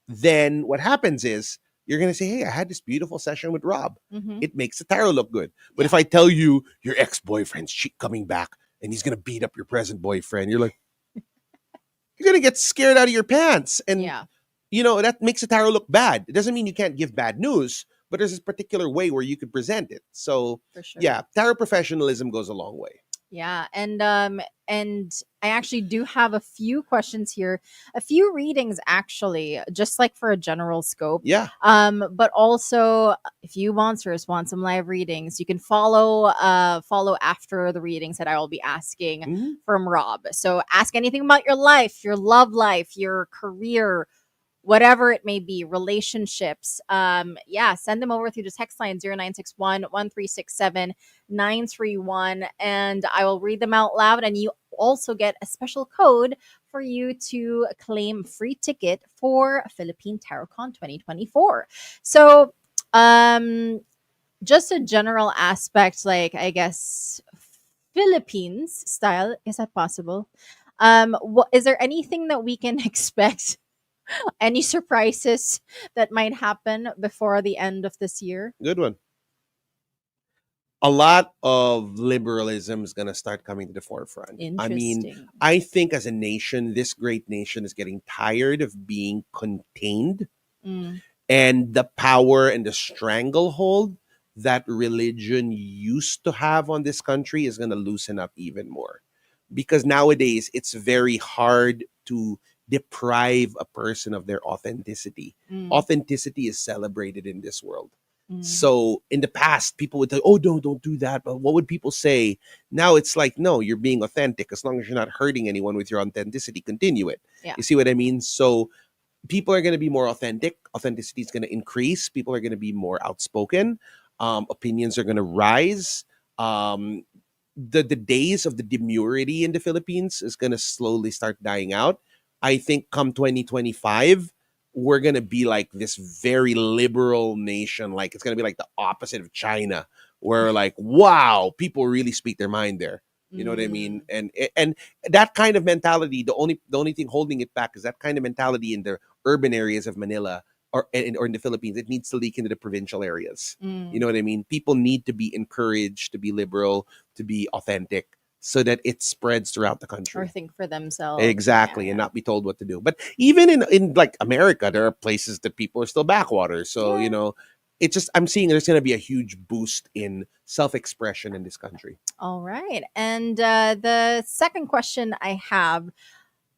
then what happens is you're going to say, hey, I had this beautiful session with Rob. Mm-hmm. It makes the tarot look good. But Yeah. if I tell you your ex-boyfriend's coming back and he's going to beat up your present boyfriend, you're like, you're going to get scared out of your pants. And, Yeah. that makes the tarot look bad. It doesn't mean you can't give bad news, but there's this particular way where you could present it. So, For sure. yeah, tarot professionalism goes a long way. Yeah, and I actually do have a few questions here, a few readings actually, just like for a general scope. Yeah. But also if you monsters want some live readings, you can follow after the readings that I will be asking Mhm. from Rob. So ask anything about your life, your love life, your career, whatever it may be, relationships. Yeah, send them over through the text line 0961-1367-931, and I will read them out loud, and you also get a special code for you to claim free ticket for Philippine Tarot Con 2024. So just a general aspect, like I guess Philippines style, is that possible? What is there anything that we can expect, any surprises that might happen before the end of this year? Good one. A lot of liberalism is going to start coming to the forefront. I mean, Interesting. I think as a nation, this great nation is getting tired of being contained, Mm, and the power and the stranglehold that religion used to have on this country is going to loosen up even more. Because nowadays, it's very hard to deprive a person of their authenticity. mm, Authenticity is celebrated in this world. mm. So in the past, people would say, "Oh, no, don't do that." But what would people say? Now it's like, no, you're being authentic. As long as you're not hurting anyone with your authenticity, continue it. Yeah. You see what I mean? So people are going to be more authentic. Authenticity is going to increase. People are going to be more outspoken. Opinions are going to rise. Um, the days of the demurity in the Philippines is going to slowly start dying out. I think come 2025, we're going to be like this very liberal nation. Like it's going to be like the opposite of China, where like, wow, people really speak their mind there. You know what I mean? And that kind of mentality, the only thing holding it back is that kind of mentality in the urban areas of Manila or in the Philippines. It needs to leak into the provincial areas. You know what I mean? People need to be encouraged to be liberal, to be authentic, so that it spreads throughout the Or country. think for themselves. Exactly, Yeah, and not be told what to do. But even in like America, there are places that people are still backwater. So Yeah. it's just I'm seeing there's going to be a huge boost in self-expression in this country. All right. And the second question I have,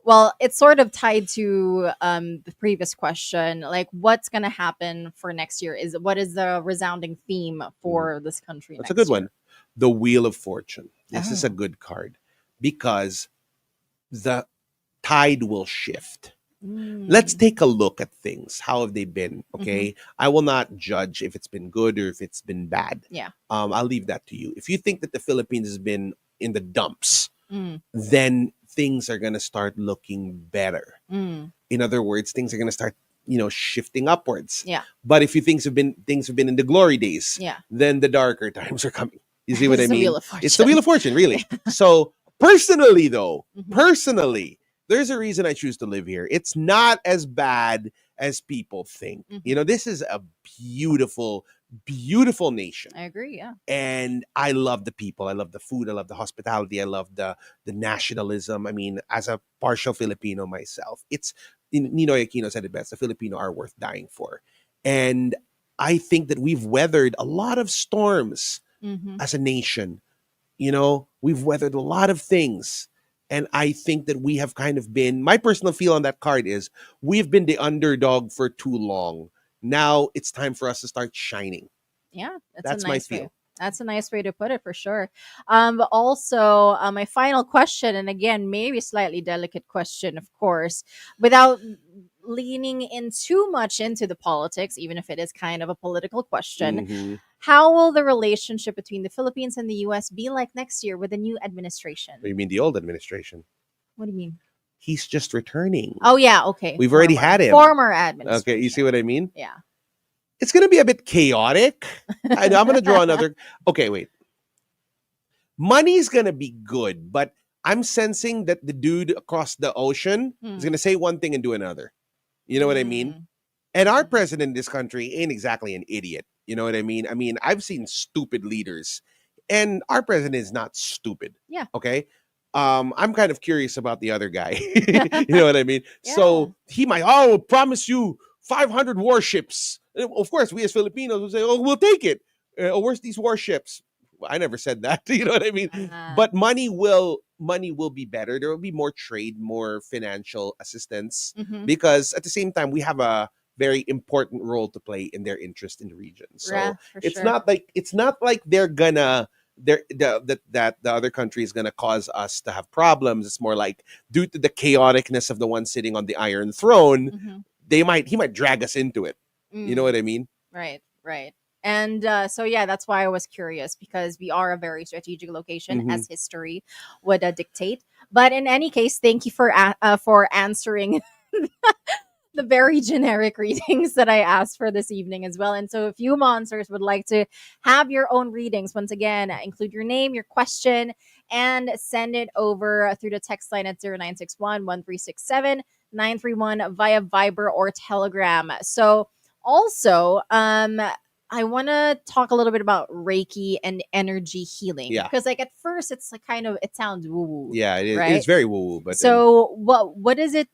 well, it's sort of tied to the previous question. Like, what's going to happen for next year? What is the resounding theme for this country That's a next good year? one. The Wheel of Fortune. This is a Oh. good card because the tide will shift. Let's Mm. take a look at things. How have they been? Mhm. Okay. I will not judge if it's been good or if it's been bad. Yeah. I'll leave that to you. If you think that the Philippines has been in the dumps, Mm. then things are going to start looking better. Mm. In other words, things are going to start, shifting upwards. Yeah. But if you things have been in the glory days, Yeah. then the darker times are coming. You see what I It's the mean? Wheel of It's the Wheel of Fortune. Fortune, really. So personally, though, Mhm. there's a reason I choose to live here. It's not as bad as people think. Mhm. This is a beautiful, beautiful nation. I agree. Yeah. And I love the people. I love the food. I love the hospitality. I love the nationalism. I mean, as a partial Filipino myself, it's Nino Aquino said it best: the Filipino are worth dying for. And I think that we've weathered a lot of storms Mm-hmm. as a nation. We've weathered a lot of things. And I think that we have kind of been, my personal feel on that card is we've been the underdog for too long. Now it's time for us to start shining. Yeah, that's a That's my nice way. feel. That's a nice way to put it for sure. But also, my final question, and again, maybe slightly delicate question, of course, without leaning in too much into the politics, even if it is kind of a political question, Hmm. how will the relationship between the Philippines and the US be like next year with the new administration? You mean the old administration? What do you mean? He's just returning. Oh yeah, okay. We've already had him. Former Okay, you see administration. what I mean? Yeah. It's going to be a bit chaotic. I'm going to draw another. Okay, wait. Money's going to be good, but I'm sensing that the dude across the ocean is going to say one thing and do another. You know what I mean? And our president in this country ain't exactly an idiot. You know what I mean? I mean, I've seen stupid leaders, and our president is not stupid. Yeah. Okay. I'm kind of curious about the other guy. You know what I mean? Yeah. So he might, oh, promise you 500 warships. Of course, we as Filipinos will say, oh, we'll take it. Where's these warships? Well, I never said that. You know what I mean? But money will be better. There will be more trade, more financial assistance, because at the same time we have a very important role to play in their interest in the region. So Yeah, it's not like they're gonna that the other country is gonna cause us to have problems. It's more like, due to the chaoticness of the one sitting on the Iron Throne, he might drag us into it. You know what I mean? Right. And so yeah, that's why I was curious, because we are a very strategic location, as history would dictate. But in any case, thank you for answering the very generic readings that I asked for this evening as well. And so if you monsters would like to have your own readings, once again, include your name, your question, and send it over through the text line at 0961-1367-931 via Viber or Telegram. So also, I want to talk a little bit about Reiki and energy healing. Yeah. Because like at first it's like kind of, it sounds woo-woo. Yeah, it is. Right? It's very woo-woo. But so what is it?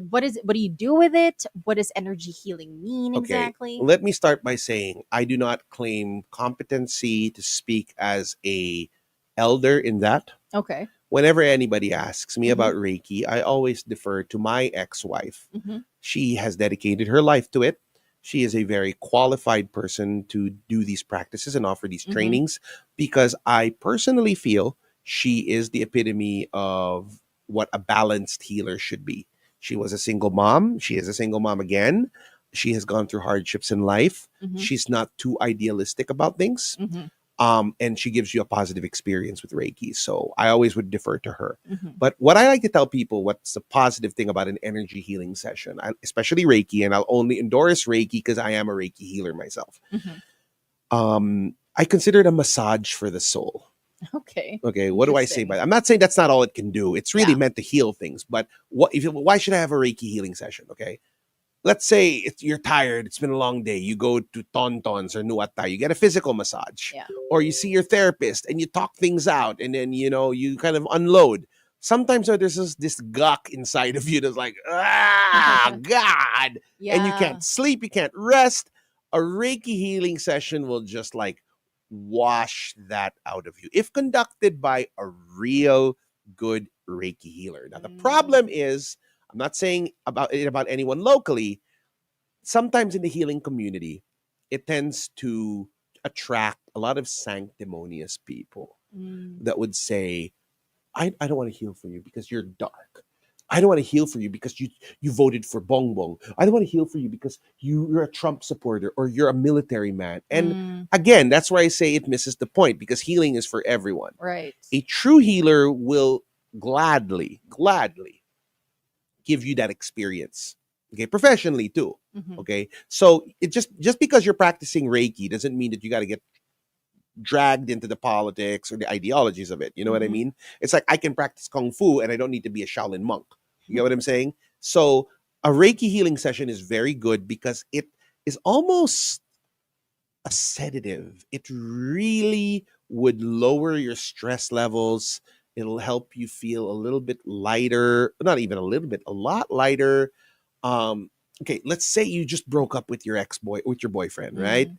What do you do with it? What does energy healing mean exactly? Let me start by saying I do not claim competency to speak as a elder in that. Okay. Whenever anybody asks me about Reiki, I always defer to my ex-wife. She has dedicated her life to it. She is a very qualified person to do these practices and offer these trainings, because I personally feel she is the epitome of what a balanced healer should be. She was a single mom. She is a single mom again. She has gone through hardships in life. She's not too idealistic about things. And she gives you a positive experience with Reiki. So I always would defer to her. But what I like to tell people, what's the positive thing about an energy healing session, especially Reiki, and I'll only endorse Reiki because I am a Reiki healer myself. I consider it a massage for the soul. Okay. What do I say by that? I'm not saying that's not all it can do. It's really meant to heal things. But why should I have a Reiki healing session? Okay. Let's say you're tired. It's been a long day. You go to Tontons or Nuata. You get a physical massage. Yeah. Or you see your therapist and you talk things out. And then, you kind of unload. Sometimes there's this gawk inside of you that's like, God. Yeah. And you can't sleep. You can't rest. A Reiki healing session will just like wash that out of you, if conducted by a real good Reiki healer. Now, the problem is, I'm not saying about anyone locally. Sometimes in the healing community, it tends to attract a lot of sanctimonious people that would say, I don't want to heal for you because you're dark. I don't want to heal for you because you voted for Bongbong. I don't want to heal for you because you're a Trump supporter or you're a military man. And again, that's where I say it misses the point, because healing is for everyone. Right. A true healer will gladly give you that experience. Okay, professionally too. Okay, so it just because you're practicing Reiki doesn't mean that you got to get dragged into the politics or the ideologies of it. You know what I mean? It's like I can practice Kung Fu and I don't need to be a Shaolin monk. You get what I'm saying? So a Reiki healing session is very good because it is almost a sedative. It really would lower your stress levels. It'll help you feel a little bit lighter, not even a little bit, a lot lighter. Okay, let's say you just broke up with your boyfriend, right?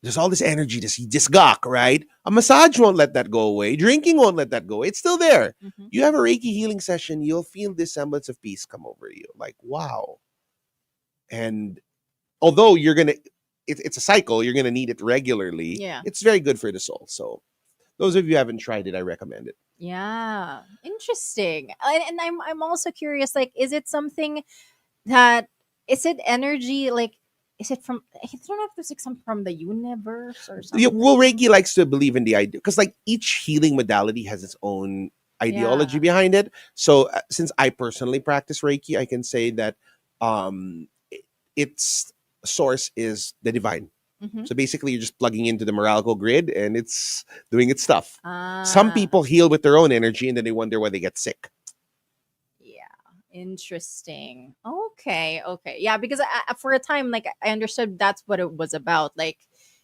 There's all this energy, this gawk, right? A massage won't let that go away. Drinking won't let that go away. It's still there. You have a Reiki healing session, you'll feel this semblance of peace come over you. Like, wow. And although it's a cycle, you're going to need it regularly. Yeah. It's very good for the soul. So those of you who haven't tried it, I recommend it. Yeah. Interesting. And I'm also curious, like, is it something that is it energy like? Is it from? I don't know if there's like some from the universe or Yeah, well, something. Reiki likes to believe in the idea because, like, each healing modality has its own ideology Yeah. behind it. So, since I personally practice Reiki, I can say that its source is the divine. Mm-hmm. So basically, you're just plugging into the Moralco grid, and it's doing its stuff. Some Ah. people heal with their own energy, and then they wonder why they get sick. Yeah, interesting. Okay, okay. Yeah, because for a time, like I understood that's what it was about. Like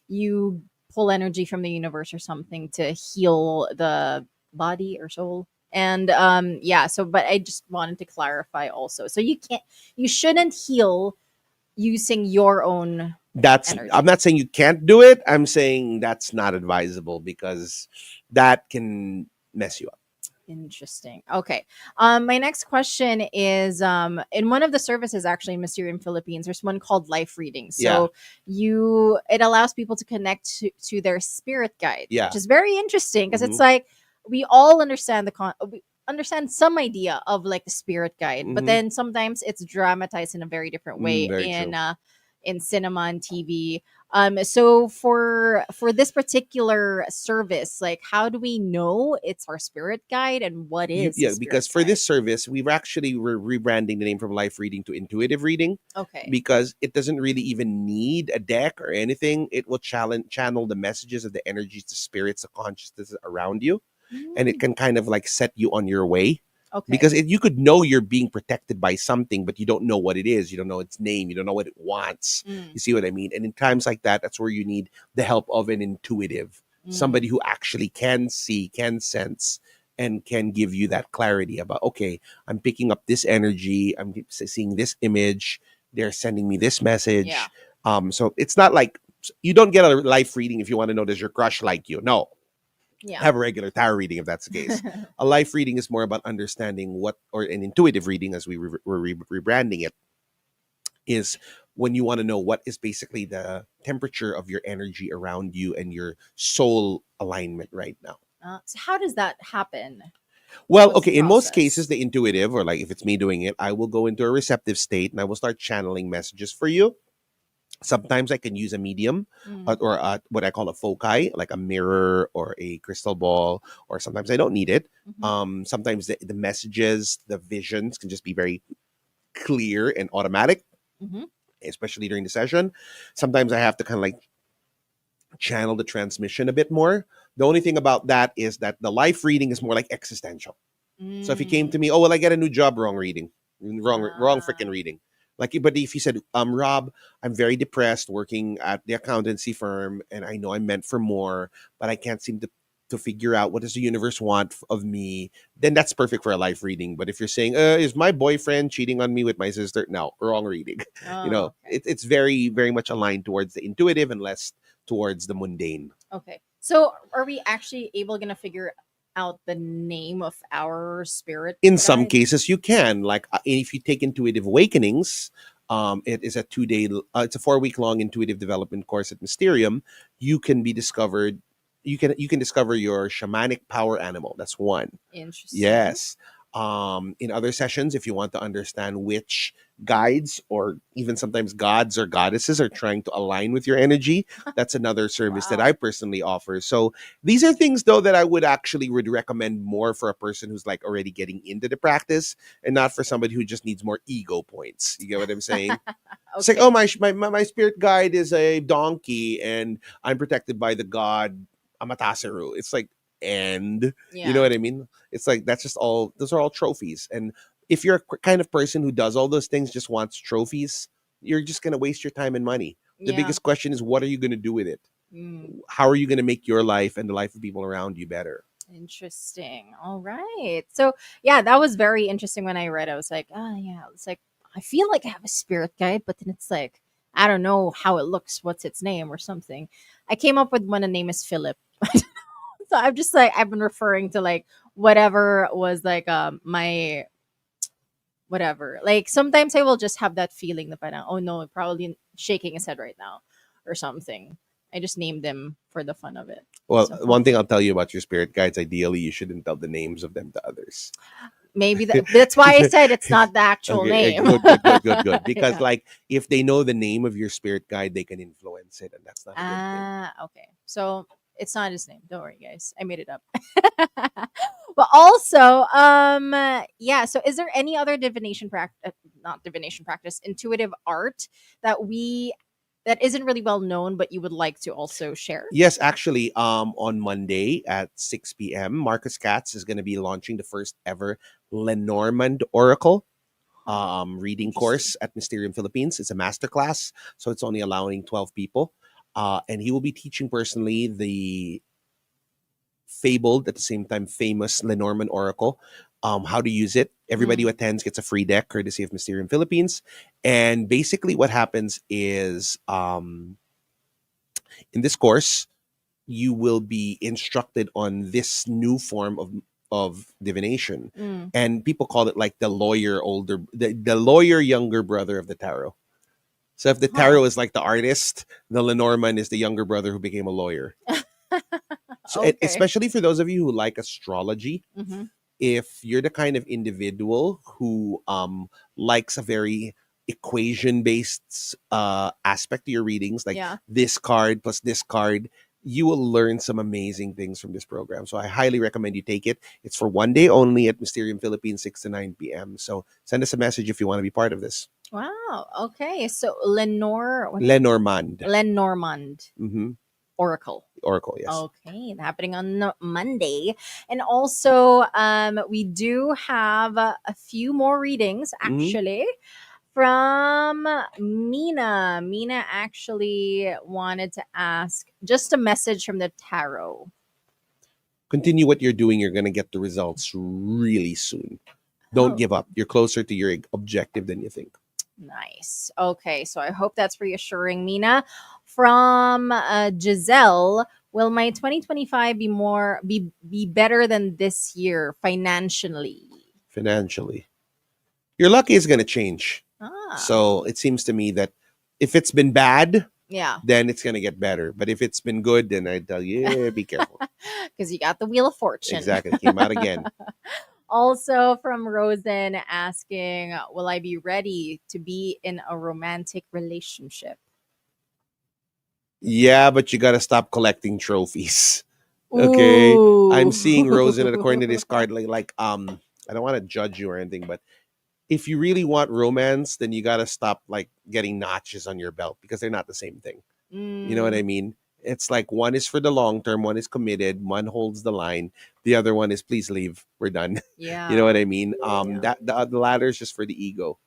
you pull energy from the universe or something to heal the body or soul. And yeah, so but I just wanted to clarify also. So you shouldn't heal using your own I'm energy. not saying you can't do it. I'm saying that's not advisable because that can mess you up. Interesting. Okay. My next question is in one of the services actually in Mysterium Philippines, there's one called life reading. Yeah. So it allows people to connect to their spirit guides, which Yeah. is very interesting because it's Hmm. like we all understand we understand some idea of like the spirit guide, but Hmm. then sometimes it's dramatized in a very different way Very true. in cinema and TV. So for this particular service, like how do we know it's our spirit guide and what is a Yeah, spirit because for guide? this service, we've actually rebranding the name from life reading to intuitive reading Okay. because it doesn't really even need a deck or anything. It will channel the messages of the energies, the spirits, the consciousness around you, and it Mm, can kind of like set you on your way. okay. Because you could know you're being protected by something, but you don't know what it is. You don't know its name. You don't know what it wants. Mm, You see what I mean? And in times like that, that's where you need the help of an intuitive, somebody mm, who actually can see, can sense, and can give you that clarity about, okay, I'm picking up this energy. I'm seeing this image. They're sending me this yeah. message. So it's not like you don't get a life reading if you want to know, does your crush like you? No, Yeah. have a regular tarot reading if that's the case. A life reading is more about understanding what, or an intuitive reading, as we're rebranding it, is when you want to know what is basically the temperature of your energy around you and your soul alignment right now. So how does that happen? Well, What's the okay, in most cases, process? the intuitive, or like if it's me doing it, I will go into a receptive state and I will start channeling messages for you. Sometimes I can use a medium, Mm, or what I call a foci, like a mirror or a crystal ball, or sometimes I don't need it. mhm, Sometimes the messages, the visions can just be very clear and automatic, mhm. especially during the session. Sometimes I have to kind of like channel the transmission a bit more. The only thing about that is that the life reading is more like existential. So if you came to Mm. me, oh well, I get a new job, wrong reading, wrong freaking Ah, reading. Like, but if you said, Rob, I'm very depressed working at the accountancy firm, and I know I'm meant for more, but I can't seem to figure out what does the universe want of me. Then that's perfect for a life reading. But if you're saying, is my boyfriend cheating on me with my sister? No, wrong reading. oh, okay. It's very very much aligned towards the intuitive and less towards the mundane. Okay. So are we actually able gonna figure out the name of our spirit In some guide? cases you can, like, if you take intuitive awakenings, it is a 2 day, it's a 4 week long intuitive development course at Mysterium. You can be discovered, you can discover your shamanic power animal. That's one. Interesting. Yes. In other sessions, if you want to understand which guides or even sometimes gods or goddesses are trying to align with your energy, that's another service that I Wow. personally offer. So these are things though that I would recommend more for a person who's like already getting into the practice, and not for somebody who just needs more ego points. You get what I'm saying? It's like, oh, Okay. my spirit guide is a donkey and I'm protected by the god Amaterasu. It's like, and you know Yeah. what I mean? It's like, that's just all, those are all trophies. And if you're a kind of person who does all those things, just wants trophies, you're just going to waste your time and money. The Yeah. biggest question is, what are you going to do with it? Mm, How are you going to make your life and the life of people around you better? interesting. All right. So yeah, that was very interesting when I read. I was like, oh yeah. It's like I feel like I have a spirit guide, but then it's like I don't know how it looks, what's its name or something. I came up with one. The name is Philip. So I'm just like I've been referring to like whatever was like my whatever. Like sometimes I will just have that feeling that parang, oh no, probably shaking his head right now or something. I just named them for the fun of it. Well, So one thing I'll tell you about your spirit guides, ideally, you shouldn't tell the names of them to others. Maybe that's why I said it's not the actual Okay, name. good. Because Yeah. like if they know the name of your spirit guide, they can influence it, and that's not a good thing. Okay. So it's not his name. Don't worry, guys. I made it up. But also, yeah. So, is there any other divination practice, not divination practice, intuitive art that that isn't really well known, but you would like to also share? Yes, actually, on Monday at 6 p.m., Marcus Katz is going to be launching the first ever Lenormand Oracle reading Interesting. course at Mysterium Philippines. It's a masterclass, so it's only allowing 12 people. And he will be teaching personally the fabled, at the same time famous Lenormand Oracle, how to use it. Everybody who Mm, attends gets a free deck courtesy of Mysterium Philippines. And basically, what happens is in this course, you will be instructed on this new form of divination, mm. and people call it like the lawyer younger brother of the tarot. So if the Huh. tarot is like the artist, the Lenormand is the younger brother who became a lawyer. So Okay. especially for those of you who like astrology, Hmm. if you're the kind of individual who likes a very equation based aspect to your readings, like Yeah. this card plus this card, you will learn some amazing things from this program. So I highly recommend you take it. It's for one day only at Mysterium Philippines, 6 to 9 p.m. So send us a message if you want to be part of this. Wow. Okay. So Lenore, what is Lenormand. Lenormand Hmm. Oracle. Oracle, yes. Okay, happening on Monday. And also, we do have a few more readings Hmm. actually from Mina. Mina actually wanted to ask just a message from the tarot. Continue what you're doing. You're going to get the results really soon. Don't Oh, give up. You're closer to your objective than you think. nice. Okay, so I hope that's reassuring, Mina. From Giselle, will my 2025 be better than this year financially? Financially, your luck is going to change. Ah, So it seems to me that if it's been bad, yeah. then it's going to get better. But if it's been good, then I tell you, yeah, be careful. Because you got the Wheel of Fortune. Exactly. It came out again. Also, from Rosen asking, will I be ready to be in a romantic relationship? Yeah, but you got to stop collecting trophies. Okay. I'm Ooh. seeing Rosen according to this card, I don't want to judge you or anything, but if you really want romance, then you got to stop like getting notches on your belt because they're not the same thing. You know what Mm, I mean? It's like one is for the long term, one is committed, one holds the line, the other one is please leave, we're done. You know yeah. what I mean? Yeah. That the latter is just for the ego,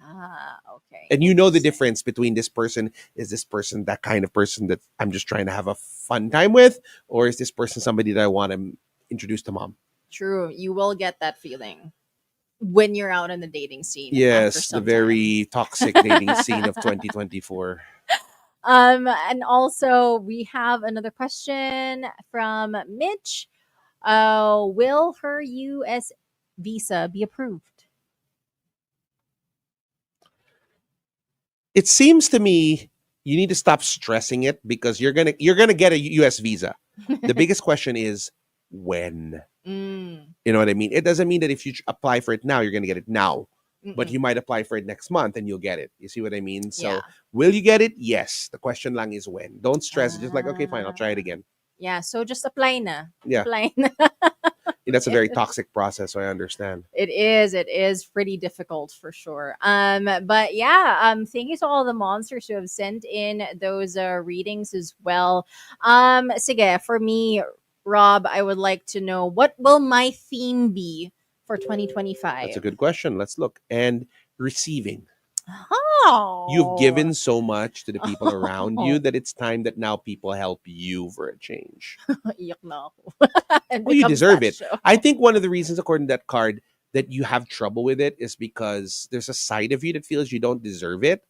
Ah, okay. and you know the Interesting. difference between this person. Is this person that kind of person that I'm just trying to have a fun time with, or is this person somebody that I want to introduce to mom? True. You will get that feeling when you're out in the dating scene after Yes, the some time. very toxic dating scene of 2024. And also we have another question from Mitch. Will her US visa be approved? It seems to me you need to stop stressing it because you're gonna get a US visa. The biggest question is when. Mm, You know what I mean? It doesn't mean that if you apply for it now, you're gonna get it now. But mm-mm. you might apply for it next month and you'll get it. You see what I mean? So Yeah. will you get it? Yes. The question lang is when. Don't stress. Just like, okay, fine, I'll try it Ah, again. yeah. So just apply na. Yeah. Apply na. That's a very Yes. toxic process, so I understand. It is. It is pretty difficult for sure. But yeah. Thank you to all the monsters who have sent in those readings as well. Sige, for me, Rob, I would like to know what will my theme be for That's a 2025. good question. Let's look. And receiving. You've Oh. given so much to the people around you Oh. that it's time that now people help you for a change. Iyak na ako. And Oh, you become deserve sad it. show. I think one of the reasons, according to that card, that you have trouble with it is because there's a side of you that feels you don't deserve it.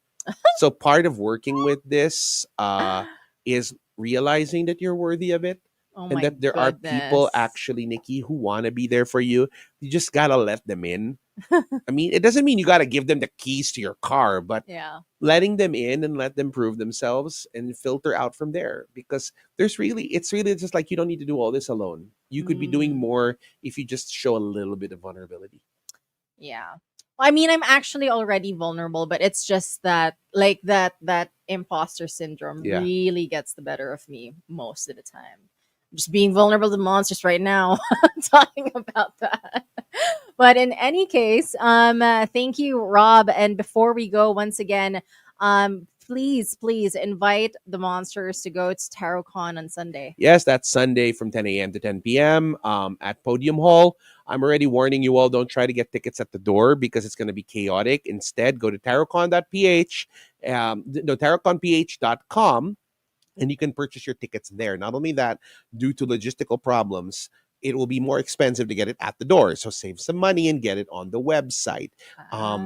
So part of working with this is realizing that you're worthy of it. Oh and my that there are people goodness. actually, Nikki, who want to be there for you. You just gotta let them in. I mean, it doesn't mean you gotta give them the keys to your car, but Yeah. letting them in and let them prove themselves and filter out from there, because it's really just like, you don't need to do all this alone. You could be doing Mm, more if you just show a little bit of vulnerability. yeah. Well, I mean, I'm actually already vulnerable, but it's just that like that imposter syndrome Yeah. really gets the better of me most of the time. I'm just being vulnerable to monsters right now talking about that. But in any case, thank you, Rob. And before we go, once again, please invite the monsters to go to TarotCon on Sunday. Yes, that's Sunday from 10 a.m. to 10 p.m. At Podium Hall. I'm already warning you all, don't try to get tickets at the door because it's going to be chaotic. Instead, go to tarotcon.ph, no, tarotconph.com, and you can purchase your tickets there. Not only that, due to logistical problems, it will be more expensive to get it at the door. So save some money and get it on the website. Ah.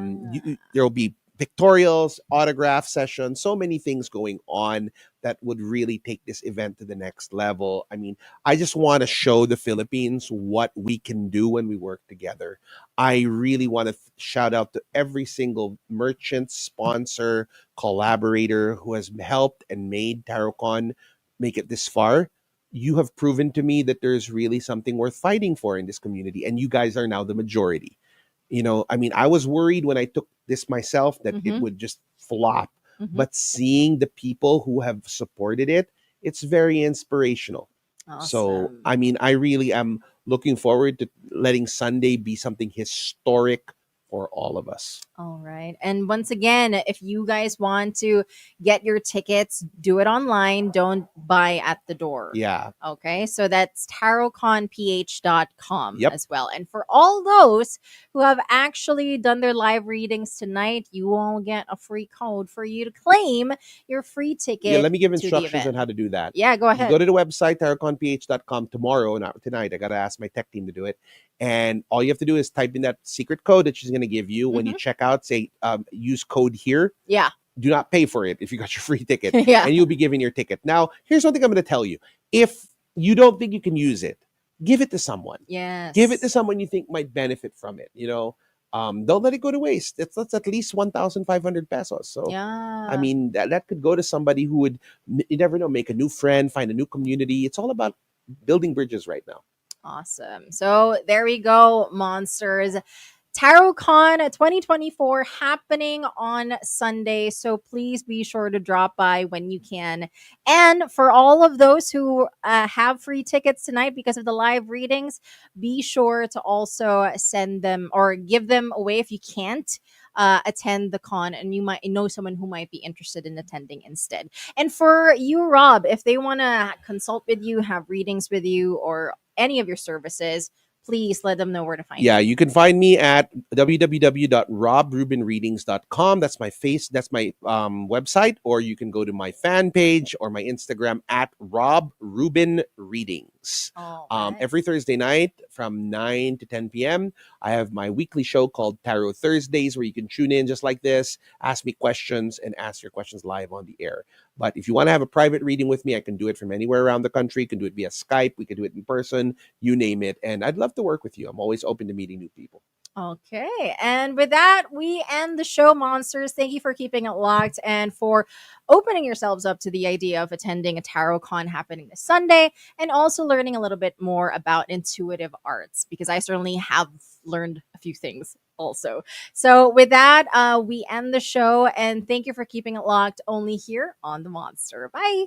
There will be pictorials, autograph sessions, so many things going on that would really take this event to the next level. I mean, I just want to show the Philippines what we can do when we work together. I really want to shout out to every single merchant, sponsor, collaborator who has helped and made TarotCon make it this far. You have proven to me that there's really something worth fighting for in this community, and you guys are now the majority. I mean, I was worried when I took this myself that it Mm-hmm. would just flop, Mm-hmm. but seeing the people who have supported it, it's very inspirational. So, Awesome. I mean, I really am looking forward to letting Sunday be something historic for all of us. All right. And once again, if you guys want to get your tickets, do it online. Don't buy at the door. Yeah. Okay. So that's tarotconph.com Yep. as well. And for all those who have actually done their live readings tonight, you will get a free code for you to claim your free Yeah, ticket let me give to the instructions on event. how to do that. Yeah, go You go ahead. to the website, tarotconph.com tomorrow, not tonight. I got to ask my tech team to do it. And all you have to do is type in that secret code that she's going to give you. When you Hmm. check out, say, use code here. Yeah. Do not pay for it if you got your free ticket, Yeah. and you'll be given your ticket. Now, here's something I'm going to tell you. If you don't think you can use it, give it to someone. Give it to Yes. someone you think might benefit from it. Don't let it go to waste. That's at least 1,500 pesos. So, I Yeah. mean, that could go to somebody who would, you never know, make a new friend, find a new community. It's all about building bridges right now. Awesome. So there we go, monsters. TarotCon 2024 happening on Sunday. So please be sure to drop by when you can. And for all of those who have free tickets tonight because of the live readings, be sure to also send them or give them away if you can't. Attend the con, and you might know someone who might be interested in attending instead. And for you, Rob, if they want to consult with you, have readings with you, or any of your services, please let them know where to find Yeah, you. you can find me at www.robrubinreadings.com. That's my website, or you can go to my fan page or my Instagram at Rob Rubin Readings. All right. Every Thursday night from 9 to 10 p.m., I have my weekly show called Tarot Thursdays, where you can tune in just like this, ask me questions, and ask your questions live on the air. But if you want to have a private reading with me, I can do it from anywhere around the country. You can do it via Skype. We can do it in person, you name it. And I'd love to work with you. I'm always open to meeting new people. Okay. And with that, we end the show, monsters. Thank you for keeping it locked and for opening yourselves up to the idea of attending a tarot con happening this Sunday and also learning a little bit more about intuitive arts because I certainly have learned a few things also. So with that, we end the show and thank you for keeping it locked only here on The Monster. Bye.